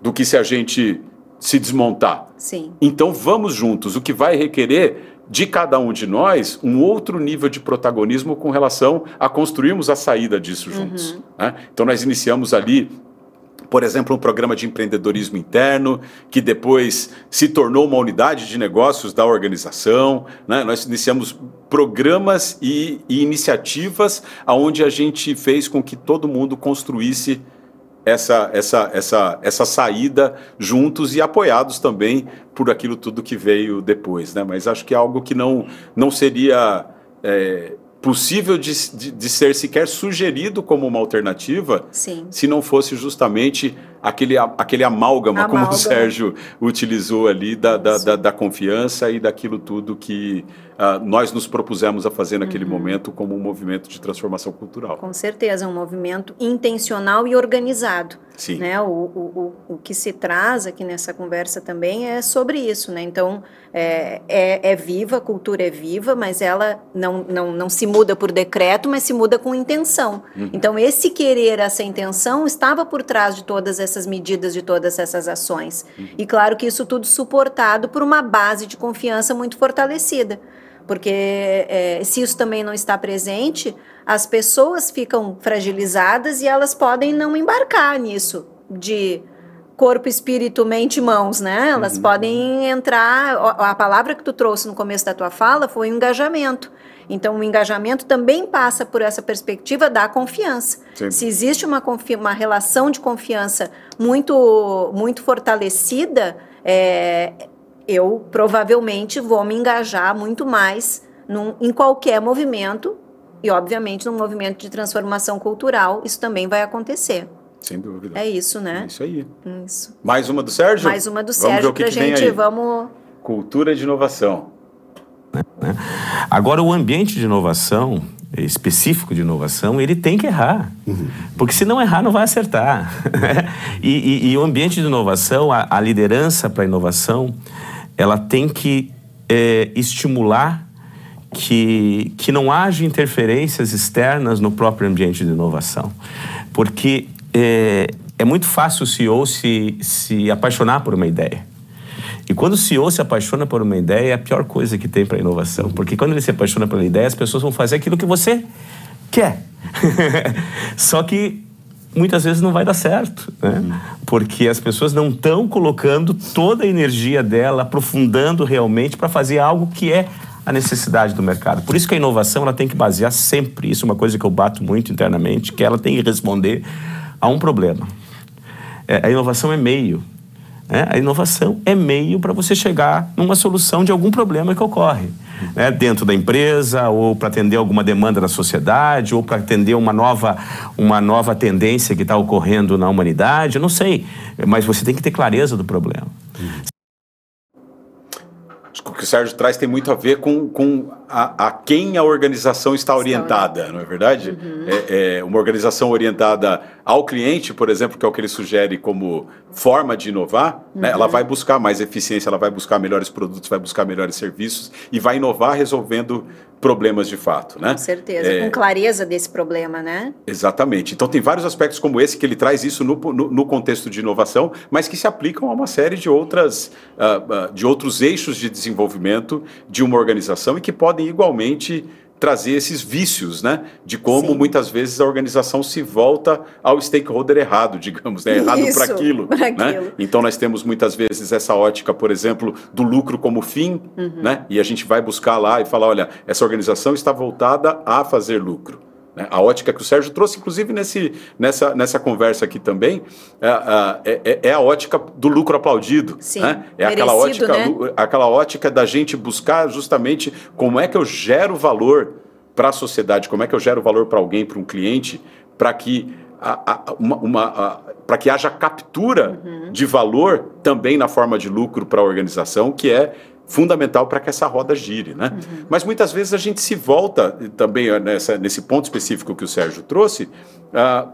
do que se a gente se desmontar. Sim. Então vamos juntos, o que vai requerer de cada um de nós um outro nível de protagonismo com relação a construirmos a saída disso juntos. Né? Então nós iniciamos ali, por exemplo, um programa de empreendedorismo interno, que depois se tornou uma unidade de negócios da organização. Né? Nós iniciamos programas e iniciativas onde a gente fez com que todo mundo construísse essa saída juntos e apoiados também por aquilo tudo que veio depois. Né? Mas acho que é algo que não seria possível de ser sequer sugerido como uma alternativa. Sim. Se não fosse justamente aquele amálgama, como o Sérgio utilizou ali, da confiança e daquilo tudo que nós nos propusemos a fazer naquele momento como um movimento de transformação cultural. Com certeza, um movimento intencional e organizado. Sim. Né? O que se traz aqui nessa conversa também é sobre isso. Né? Então, é viva, a cultura é viva, mas ela não se muda por decreto, mas se muda com intenção. Então, esse querer, essa intenção, estava por trás de todas essas medidas, de todas essas ações. E claro que isso tudo suportado por uma base de confiança muito fortalecida. Porque se isso também não está presente, as pessoas ficam fragilizadas e elas podem não embarcar nisso, de corpo, espírito, mente e mãos, né? Elas podem entrar... A palavra que tu trouxe no começo da tua fala foi o engajamento. Então, o engajamento também passa por essa perspectiva da confiança. Sim. Se existe uma relação de confiança muito, muito fortalecida, eu provavelmente vou me engajar muito mais em qualquer movimento, e obviamente num movimento de transformação cultural, isso também vai acontecer. Sem dúvida. É isso, né? É isso aí. Isso. Mais uma do Sérgio? Mais uma do Sérgio, pra gente, vamos... Cultura de inovação. Agora, o ambiente de inovação, específico de inovação, ele tem que errar. Porque se não errar, não vai acertar. E o ambiente de inovação, a liderança para a inovação, ela tem que estimular que não haja interferências externas no próprio ambiente de inovação. Porque é muito fácil o CEO se apaixonar por uma ideia. E quando o CEO se apaixona por uma ideia, é a pior coisa que tem para a inovação. Porque quando ele se apaixona por uma ideia, as pessoas vão fazer aquilo que você quer. Só que muitas vezes não vai dar certo, né? Porque as pessoas não estão colocando toda a energia dela, aprofundando realmente para fazer algo que é a necessidade do mercado. Por isso que a inovação ela tem que basear sempre, isso é uma coisa que eu bato muito internamente, que ela tem que responder a um problema. A inovação é meio. A inovação é meio para você chegar numa solução de algum problema que ocorre, né? Dentro da empresa, ou para atender alguma demanda da sociedade, ou para atender uma nova tendência que está ocorrendo na humanidade, eu não sei, mas você tem que ter clareza do problema. O que o Sérgio traz tem muito a ver com a quem a organização está orientada, não é verdade? Uma organização orientada ao cliente, por exemplo, que é o que ele sugere como forma de inovar, né? Ela vai buscar mais eficiência, ela vai buscar melhores produtos, vai buscar melhores serviços e vai inovar resolvendo problemas de fato, né? Com certeza, com clareza desse problema, né? Exatamente. Então tem vários aspectos como esse que ele traz isso no contexto de inovação, mas que se aplicam a uma série de outros eixos de desenvolvimento de uma organização e que podem igualmente trazer esses vícios, né? De como muitas vezes a organização se volta ao stakeholder errado, digamos, né? Errado para aquilo. Né? Então nós temos muitas vezes essa ótica, por exemplo, do lucro como fim, né? E a gente vai buscar lá e falar, olha, essa organização está voltada a fazer lucro. A ótica que o Sérgio trouxe, inclusive nessa conversa aqui também, é a ótica do lucro aplaudido. Sim, né? merecido, aquela ótica da gente buscar justamente como é que eu gero valor para a sociedade, como é que eu gero valor para alguém, para um cliente, para que haja captura de valor também na forma de lucro para a organização, que é fundamental para que essa roda gire, né? Mas muitas vezes a gente se volta também nesse ponto específico que o Sérgio trouxe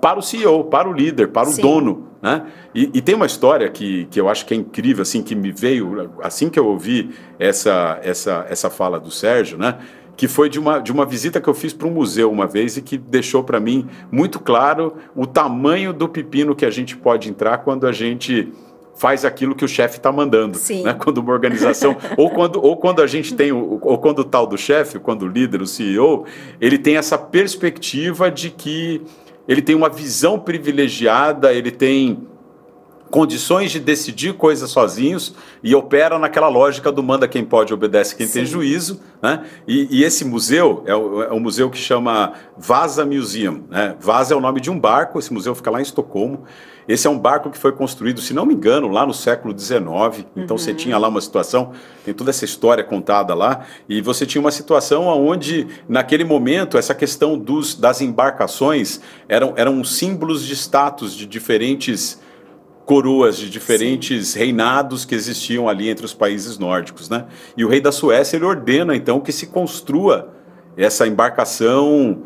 para o CEO, para o líder, para o dono, né? E tem uma história que eu acho que é incrível, assim, que me veio assim que eu ouvi essa fala do Sérgio, né? Que foi de uma visita que eu fiz para um museu uma vez e que deixou para mim muito claro o tamanho do pepino que a gente pode entrar quando a gente faz aquilo que o chefe está mandando, né? Quando uma organização, ou quando a gente tem, ou quando o tal do chefe, quando o líder, o CEO, ele tem essa perspectiva de que ele tem uma visão privilegiada, ele tem condições de decidir coisas sozinhos e opera naquela lógica do manda quem pode, obedece quem tem juízo, né? E esse museu é um museu que chama Vasa Museum, né? Vasa é o nome de um barco, esse museu fica lá em Estocolmo. Esse é um barco que foi construído, se não me engano, lá no século XIX. Então você tinha lá uma situação, tem toda essa história contada lá, e você tinha uma situação onde, naquele momento, essa questão das embarcações eram símbolos de status de diferentes coroas, de diferentes reinados que existiam ali entre os países nórdicos, né? E o rei da Suécia, ele ordena, então, que se construa essa embarcação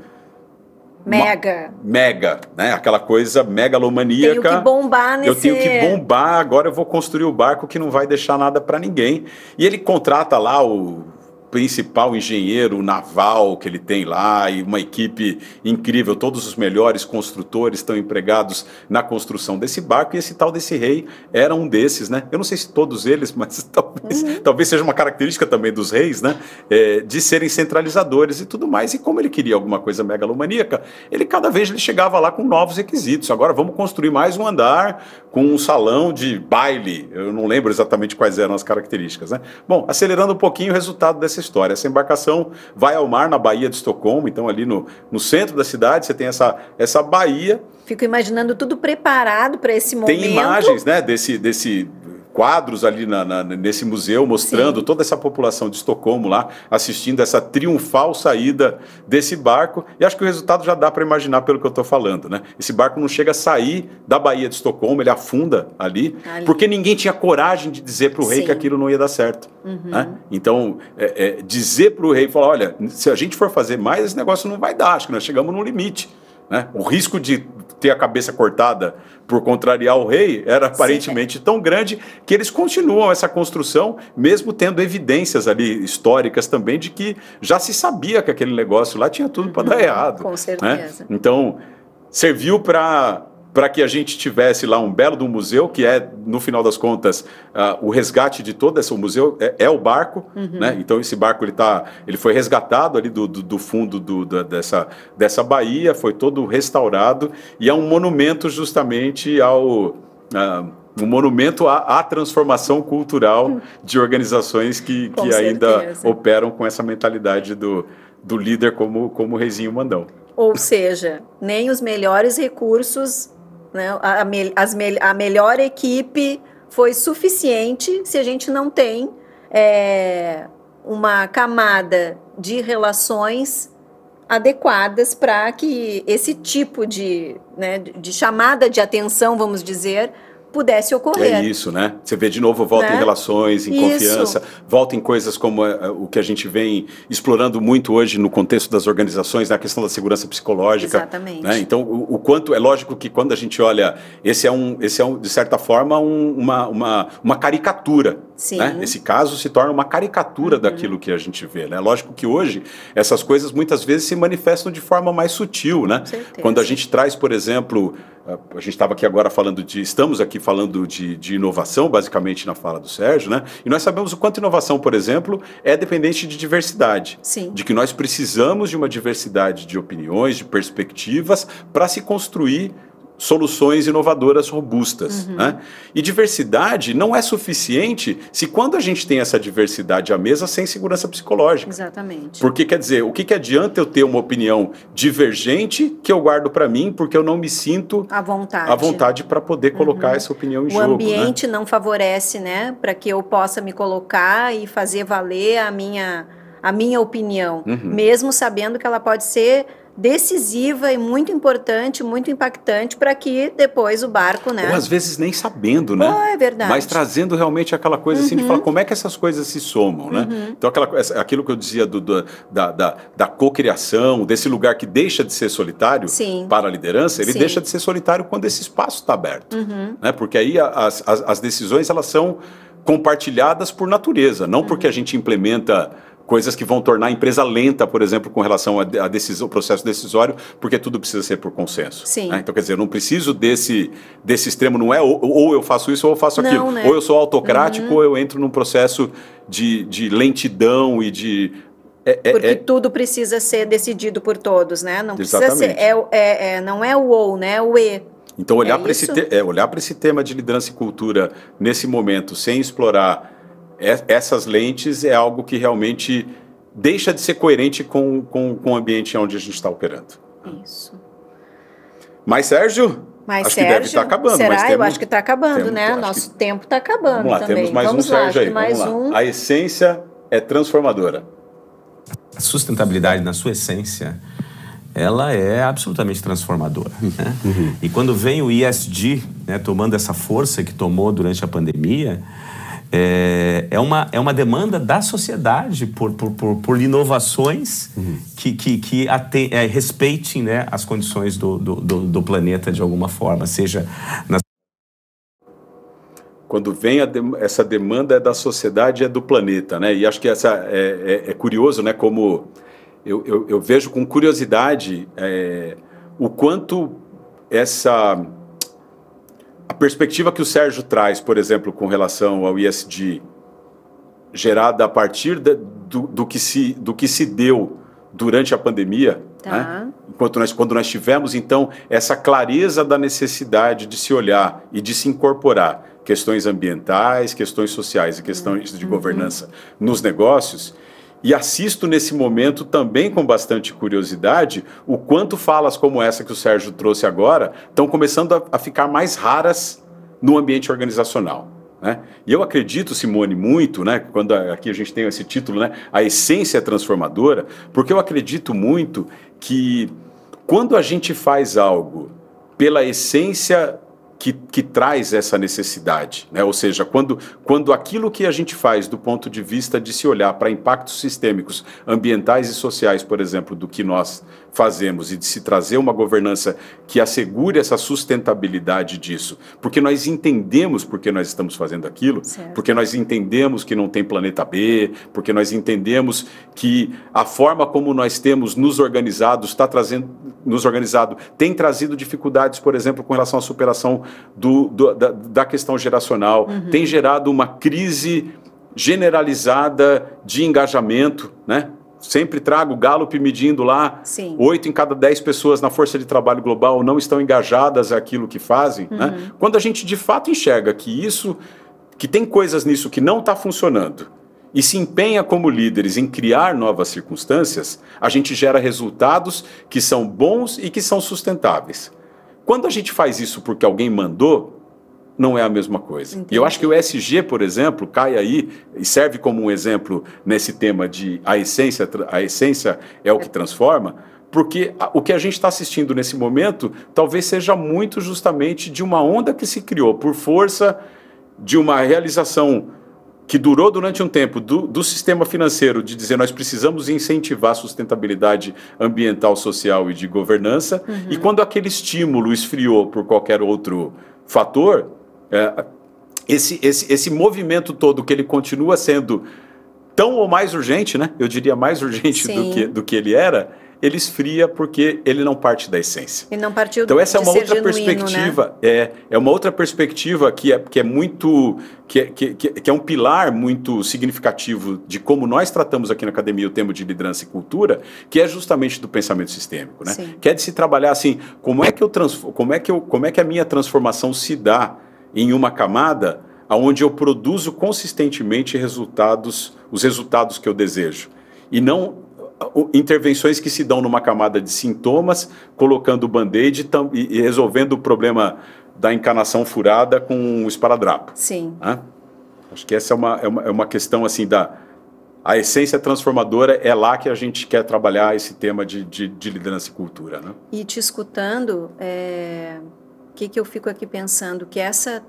mega, né? Aquela coisa megalomaníaca. Tenho que bombar Eu tenho que bombar, agora eu vou construir o barco que não vai deixar nada para ninguém. E ele contrata lá o principal engenheiro naval que ele tem lá e uma equipe incrível, todos os melhores construtores estão empregados na construção desse barco, e esse tal desse rei era um desses, né? Eu não sei se todos eles, mas talvez seja uma característica também dos reis, né? De serem centralizadores e tudo mais, e como ele queria alguma coisa megalomaníaca, ele cada vez ele chegava lá com novos requisitos. Agora vamos construir mais um andar com um salão de baile, eu não lembro exatamente quais eram as características, né? Bom, acelerando um pouquinho o resultado dessa história. Essa embarcação vai ao mar na Baía de Estocolmo, então ali no centro da cidade você tem essa baía. Fico imaginando tudo preparado para esse momento. Tem imagens, né, desse quadros ali nesse museu mostrando toda essa população de Estocolmo lá assistindo essa triunfal saída desse barco, e acho que o resultado já dá para imaginar pelo que eu estou falando, né? Esse barco não chega a sair da Baía de Estocolmo, ele afunda ali. Porque ninguém tinha coragem de dizer para o rei que aquilo não ia dar certo, né? Então, dizer para o rei, falar, olha, se a gente for fazer mais, esse negócio não vai dar, acho que nós chegamos num limite, né? O risco de ter a cabeça cortada por contrariar o rei era aparentemente tão grande que eles continuam essa construção, mesmo tendo evidências ali históricas também de que já se sabia que aquele negócio lá tinha tudo para dar errado. Com certeza. Né? Então, serviu para que a gente tivesse lá um belo do museu, que é, no final das contas, o resgate de todo esse museu, é o barco, né? Então esse barco ele foi resgatado ali do fundo dessa baía, foi todo restaurado, e é um monumento justamente um monumento à transformação cultural de organizações que ainda operam com essa mentalidade do líder como reizinho mandão. Ou seja, nem os melhores recursos, né, a melhor equipe foi suficiente se a gente não tem uma camada de relações adequadas para que esse tipo de chamada de atenção, vamos dizer, pudesse ocorrer. É isso, né? Você vê de novo, volta em relações, em confiança, volta em coisas como o que a gente vem explorando muito hoje no contexto das organizações, na questão da segurança psicológica. Exatamente. Né? Então, o quanto, é lógico que quando a gente olha, esse é de certa forma, uma caricatura. Sim. Né? Esse caso se torna uma caricatura daquilo que a gente vê. Né? Lógico que hoje, essas coisas muitas vezes se manifestam de forma mais sutil. Né? Quando a gente traz, por exemplo, a gente estava aqui agora estamos aqui falando de inovação, basicamente na fala do Sérgio, né? E nós sabemos o quanto inovação, por exemplo, é dependente de diversidade. Sim. De que nós precisamos de uma diversidade de opiniões, de perspectivas, para se construir soluções inovadoras robustas. Né? E diversidade não é suficiente se quando a gente tem essa diversidade à mesa sem segurança psicológica. Exatamente. Porque, quer dizer, o que adianta eu ter uma opinião divergente que eu guardo para mim porque eu não me sinto à vontade para poder colocar essa opinião em jogo. O ambiente não favorece, né, para que eu possa me colocar e fazer valer a minha opinião, mesmo sabendo que ela pode ser decisiva e muito importante, muito impactante para que depois o barco, né? Ou às vezes nem sabendo, né? É verdade. Mas trazendo realmente aquela coisa assim de falar como é que essas coisas se somam, né? Então aquilo que eu dizia da cocriação, desse lugar que deixa de ser solitário para a liderança, ele deixa de ser solitário quando esse espaço está aberto, né? Porque aí as decisões elas são compartilhadas por natureza, não porque a gente implementa coisas que vão tornar a empresa lenta, por exemplo, com relação ao processo decisório, porque tudo precisa ser por consenso. Né? Então, quer dizer, eu não preciso desse extremo, não é ou eu faço isso ou eu faço aquilo. Né? Ou eu sou autocrático ou eu entro num processo de lentidão e de... Porque tudo precisa ser decidido por todos, né? Não precisa ser, não é o ou, né? É o e. Então, olhar para esse tema de liderança e cultura nesse momento, sem explorar essas lentes, é algo que realmente deixa de ser coerente com o ambiente onde a gente está operando. Isso. Mas, Sérgio, acho que deve estar acabando. Será? Eu acho que está acabando, né? Nosso tempo está acabando. Vamos lá, também. Temos mais um Sérgio aí. Vamos lá. A essência é transformadora. A sustentabilidade, na sua essência, ela é absolutamente transformadora. Né? E quando vem o ESG, né, tomando essa força que tomou durante a pandemia, é uma demanda da sociedade por inovações que respeitem, né, as condições do planeta de alguma forma, seja nas... Quando vem essa demanda da sociedade é do planeta, né? E acho que essa é curioso, né? Como eu vejo com curiosidade o quanto a perspectiva que o Sérgio traz, por exemplo, com relação ao ESG, gerada a partir do que se deu durante a pandemia, né? Quando nós tivemos, então, essa clareza da necessidade de se olhar e de se incorporar questões ambientais, questões sociais e questões de governança nos negócios. E assisto nesse momento também com bastante curiosidade o quanto falas como essa que o Sérgio trouxe agora estão começando a ficar mais raras no ambiente organizacional. Né? E eu acredito, Simone, muito, né, quando aqui a gente tem esse título, né, a essência transformadora, porque eu acredito muito que quando a gente faz algo pela essência que traz essa necessidade, né? Ou seja, quando aquilo que a gente faz do ponto de vista de se olhar para impactos sistêmicos, ambientais e sociais, por exemplo, do que nós fazemos e de se trazer uma governança que assegure essa sustentabilidade disso, porque nós entendemos por que nós estamos fazendo aquilo, porque nós entendemos que não tem planeta B, porque nós entendemos que a forma como nós temos nos organizado tem trazido dificuldades, por exemplo, com relação à superação da questão geracional, tem gerado uma crise generalizada de engajamento, né? Sempre trago o Gallup medindo lá, 8 em cada 10 pessoas na força de trabalho global não estão engajadas naquilo que fazem. Né? Quando a gente de fato enxerga que tem coisas nisso que não está funcionando e se empenha como líderes em criar novas circunstâncias, a gente gera resultados que são bons e que são sustentáveis. Quando a gente faz isso porque alguém mandou, não é a mesma coisa. Entendi. E eu acho que o ESG, por exemplo, cai aí e serve como um exemplo nesse tema de a essência é o que transforma, porque o que a gente está assistindo nesse momento talvez seja muito justamente de uma onda que se criou por força de uma realização que durou durante um tempo do sistema financeiro, de dizer nós precisamos incentivar a sustentabilidade ambiental, social e de governança, e quando aquele estímulo esfriou por qualquer outro fator, esse movimento todo que ele continua sendo tão ou mais urgente, né? Eu diria mais urgente do que ele era, ele esfria porque ele não parte da essência. Ele não partiu então essa é uma outra genuíno, perspectiva, né? É uma outra perspectiva que é um pilar muito significativo de como nós tratamos aqui na academia o tema de liderança e cultura, que é justamente do pensamento sistêmico, né? Que é de se trabalhar assim, como é que a minha transformação se dá em uma camada onde eu produzo consistentemente os resultados que eu desejo, e não intervenções que se dão numa camada de sintomas, colocando band-aid e resolvendo o problema da encanação furada com um esparadrapo. Sim. Acho que essa é uma questão assim a essência transformadora é lá que a gente quer trabalhar esse tema de liderança e cultura, né? E te escutando, que eu fico aqui pensando? Que essa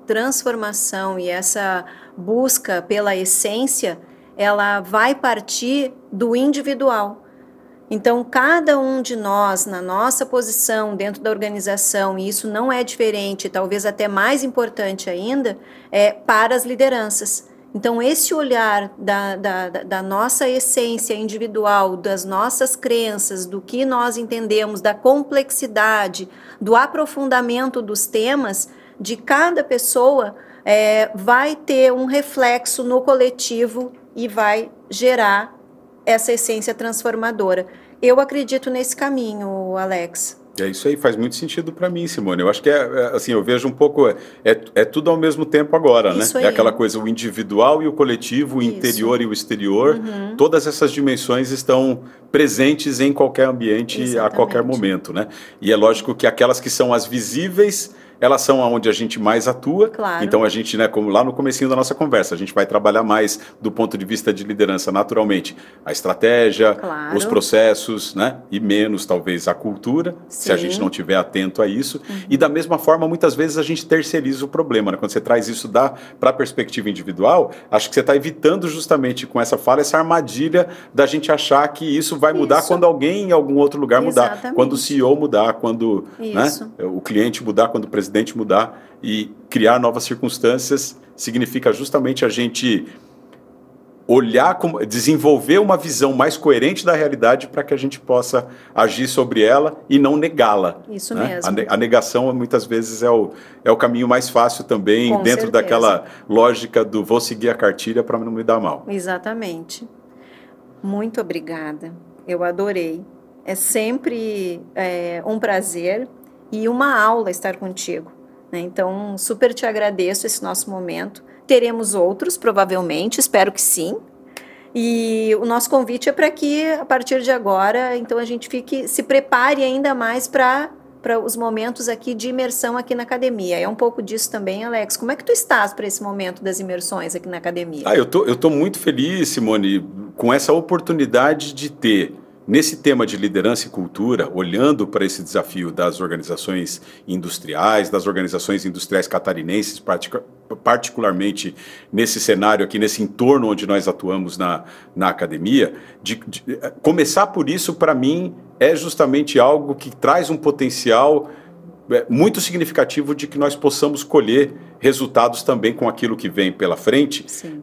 transformação e essa busca pela essência, ela vai partir do individual. Então, cada um de nós, na nossa posição dentro da organização, e isso não é diferente, talvez até mais importante ainda, é para as lideranças. Então, esse olhar da nossa essência individual, das nossas crenças, do que nós entendemos, da complexidade, do aprofundamento dos temas de cada pessoa, vai ter um reflexo no coletivo e vai gerar essa essência transformadora. Eu acredito nesse caminho, Alex. É isso aí, faz muito sentido para mim, Simone. Eu acho que assim, eu vejo um pouco, é tudo ao mesmo tempo agora, né? É aquela coisa, o individual e o coletivo, o interior e o exterior, todas essas dimensões estão presentes em qualquer ambiente, a qualquer momento, né? E é lógico que aquelas que são as visíveis, elas são onde a gente mais atua. Claro. Então a gente, né, como lá no comecinho da nossa conversa, a gente vai trabalhar mais do ponto de vista de liderança, naturalmente, a estratégia, claro, os processos, né, e menos talvez a cultura, sim, se a gente não estiver atento a isso. E da mesma forma, muitas vezes a gente terceiriza o problema, né? Quando você traz isso para a perspectiva individual, acho que você está evitando justamente com essa fala essa armadilha da gente achar que isso vai mudar quando alguém em algum outro lugar mudar, quando o CEO mudar, quando, né, o cliente mudar, quando o presidente mudar. E criar novas circunstâncias significa justamente a gente olhar, desenvolver uma visão mais coerente da realidade para que a gente possa agir sobre ela e não negá-la. Isso, né? mesmo. A negação muitas vezes é o caminho mais fácil também, com dentro certeza, daquela lógica do vou seguir a cartilha para não me dar mal. Exatamente. Muito obrigada. Eu adorei. É sempre um prazer e uma aula estar contigo, né? Então, super te agradeço esse nosso momento. Teremos outros, provavelmente, espero que sim. E o nosso convite é para que, a partir de agora, então a gente se prepare ainda mais para os momentos aqui de imersão aqui na academia. É um pouco disso também, Alex. Como é que tu estás para esse momento das imersões aqui na academia? Eu tô muito feliz, Simone, com essa oportunidade de ter, nesse tema de liderança e cultura, olhando para esse desafio das organizações industriais, catarinenses, particularmente nesse cenário aqui, nesse entorno onde nós atuamos na academia, de começar por isso, para mim, é justamente algo que traz um potencial muito significativo de que nós possamos colher resultados também com aquilo que vem pela frente, sim,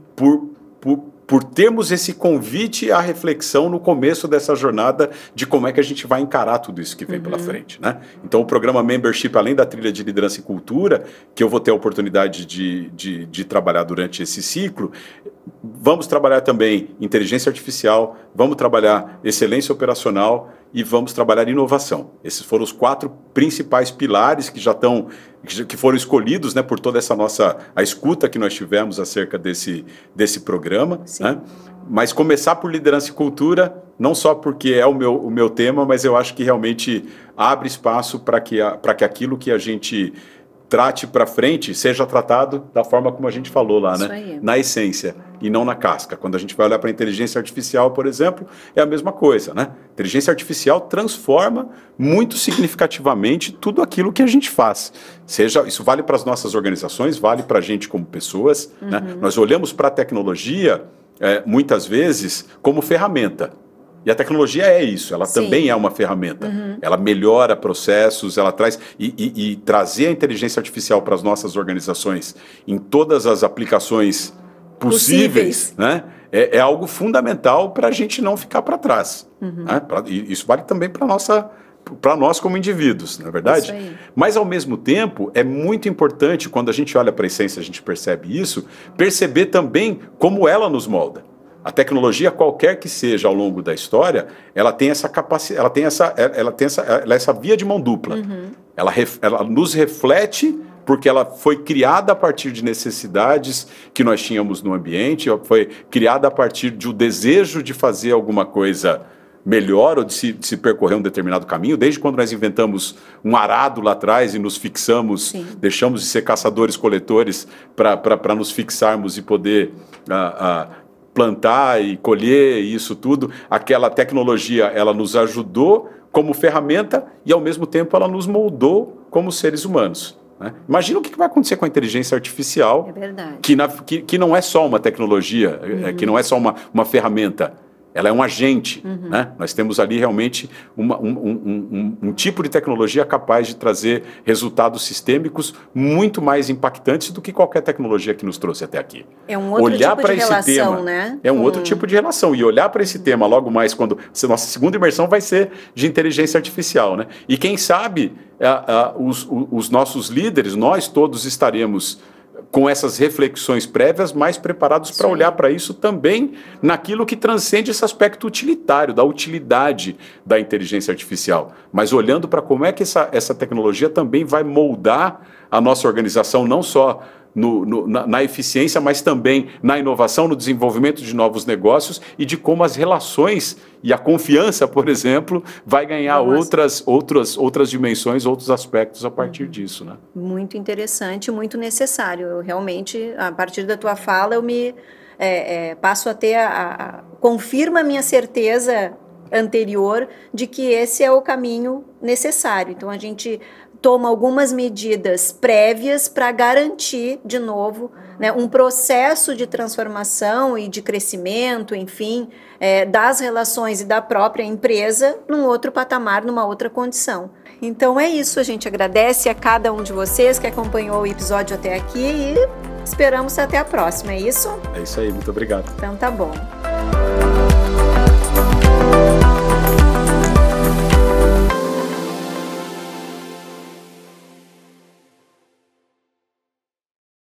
por termos esse convite à reflexão no começo dessa jornada de como é que a gente vai encarar tudo isso que vem pela frente, né? Então, o programa Membership, além da trilha de liderança e cultura, que eu vou ter a oportunidade de trabalhar durante esse ciclo, vamos trabalhar também inteligência artificial, vamos trabalhar excelência operacional e vamos trabalhar inovação. Esses foram os 4 principais pilares que foram escolhidos, né, por toda a escuta que nós tivemos acerca desse programa, né? Mas começar por liderança e cultura, não só porque é o meu tema, mas eu acho que realmente abre espaço para que aquilo que a gente trate para frente seja tratado da forma como a gente falou lá, né? Na essência e não na casca. Quando a gente vai olhar para a inteligência artificial, por exemplo, é a mesma coisa, né? Inteligência artificial transforma muito significativamente tudo aquilo que a gente faz. Isso vale para as nossas organizações, vale para a gente como pessoas, né? Nós olhamos para a tecnologia, muitas vezes, como ferramenta. E a tecnologia é isso, ela também é uma ferramenta. Ela melhora processos, ela traz... E trazer a inteligência artificial para as nossas organizações em todas as aplicações possíveis, né? É algo fundamental para a gente não ficar para trás. Né? Isso vale também para nós como indivíduos, não é verdade? Mas, ao mesmo tempo, é muito importante, quando a gente olha para a essência, a gente percebe isso, perceber também como ela nos molda. A tecnologia, qualquer que seja ao longo da história, ela tem essa capacidade, ela tem essa via de mão dupla. Ela nos reflete porque ela foi criada a partir de necessidades que nós tínhamos no ambiente, foi criada a partir de um desejo de fazer alguma coisa melhor ou de se percorrer um determinado caminho. Desde quando nós inventamos um arado lá atrás e nos fixamos, deixamos de ser caçadores-coletores para nos fixarmos e poder plantar e colher e isso tudo, aquela tecnologia, ela nos ajudou como ferramenta e, ao mesmo tempo, ela nos moldou como seres humanos. Né? Imagina o que vai acontecer com a inteligência artificial, que não é só uma tecnologia, que não é só uma ferramenta, ela é um agente. Né? Nós temos ali realmente um tipo de tecnologia capaz de trazer resultados sistêmicos muito mais impactantes do que qualquer tecnologia que nos trouxe até aqui. É um outro tipo de relação, né? É um outro tipo de relação. E olhar para esse tema logo mais quando... Nossa segunda imersão vai ser de inteligência artificial. Né? E quem sabe os nossos líderes, nós todos estaremos com essas reflexões prévias mais preparados para olhar para isso também naquilo que transcende esse aspecto utilitário, da utilidade da inteligência artificial, mas olhando para como é que essa tecnologia também vai moldar a nossa organização, não só na eficiência, mas também na inovação, no desenvolvimento de novos negócios e de como as relações e a confiança, por exemplo, vai ganhar outras dimensões, outros aspectos a partir disso. Né? Muito interessante, muito necessário. Eu realmente, a partir da tua fala, eu me passo a ter confirma a minha certeza anterior de que esse é o caminho necessário. Então, a gente toma algumas medidas prévias para garantir, de novo, né, um processo de transformação e de crescimento, enfim, das relações e da própria empresa num outro patamar, numa outra condição. Então é isso, a gente agradece a cada um de vocês que acompanhou o episódio até aqui e esperamos até a próxima, é isso? É isso aí, muito obrigado. Então tá bom.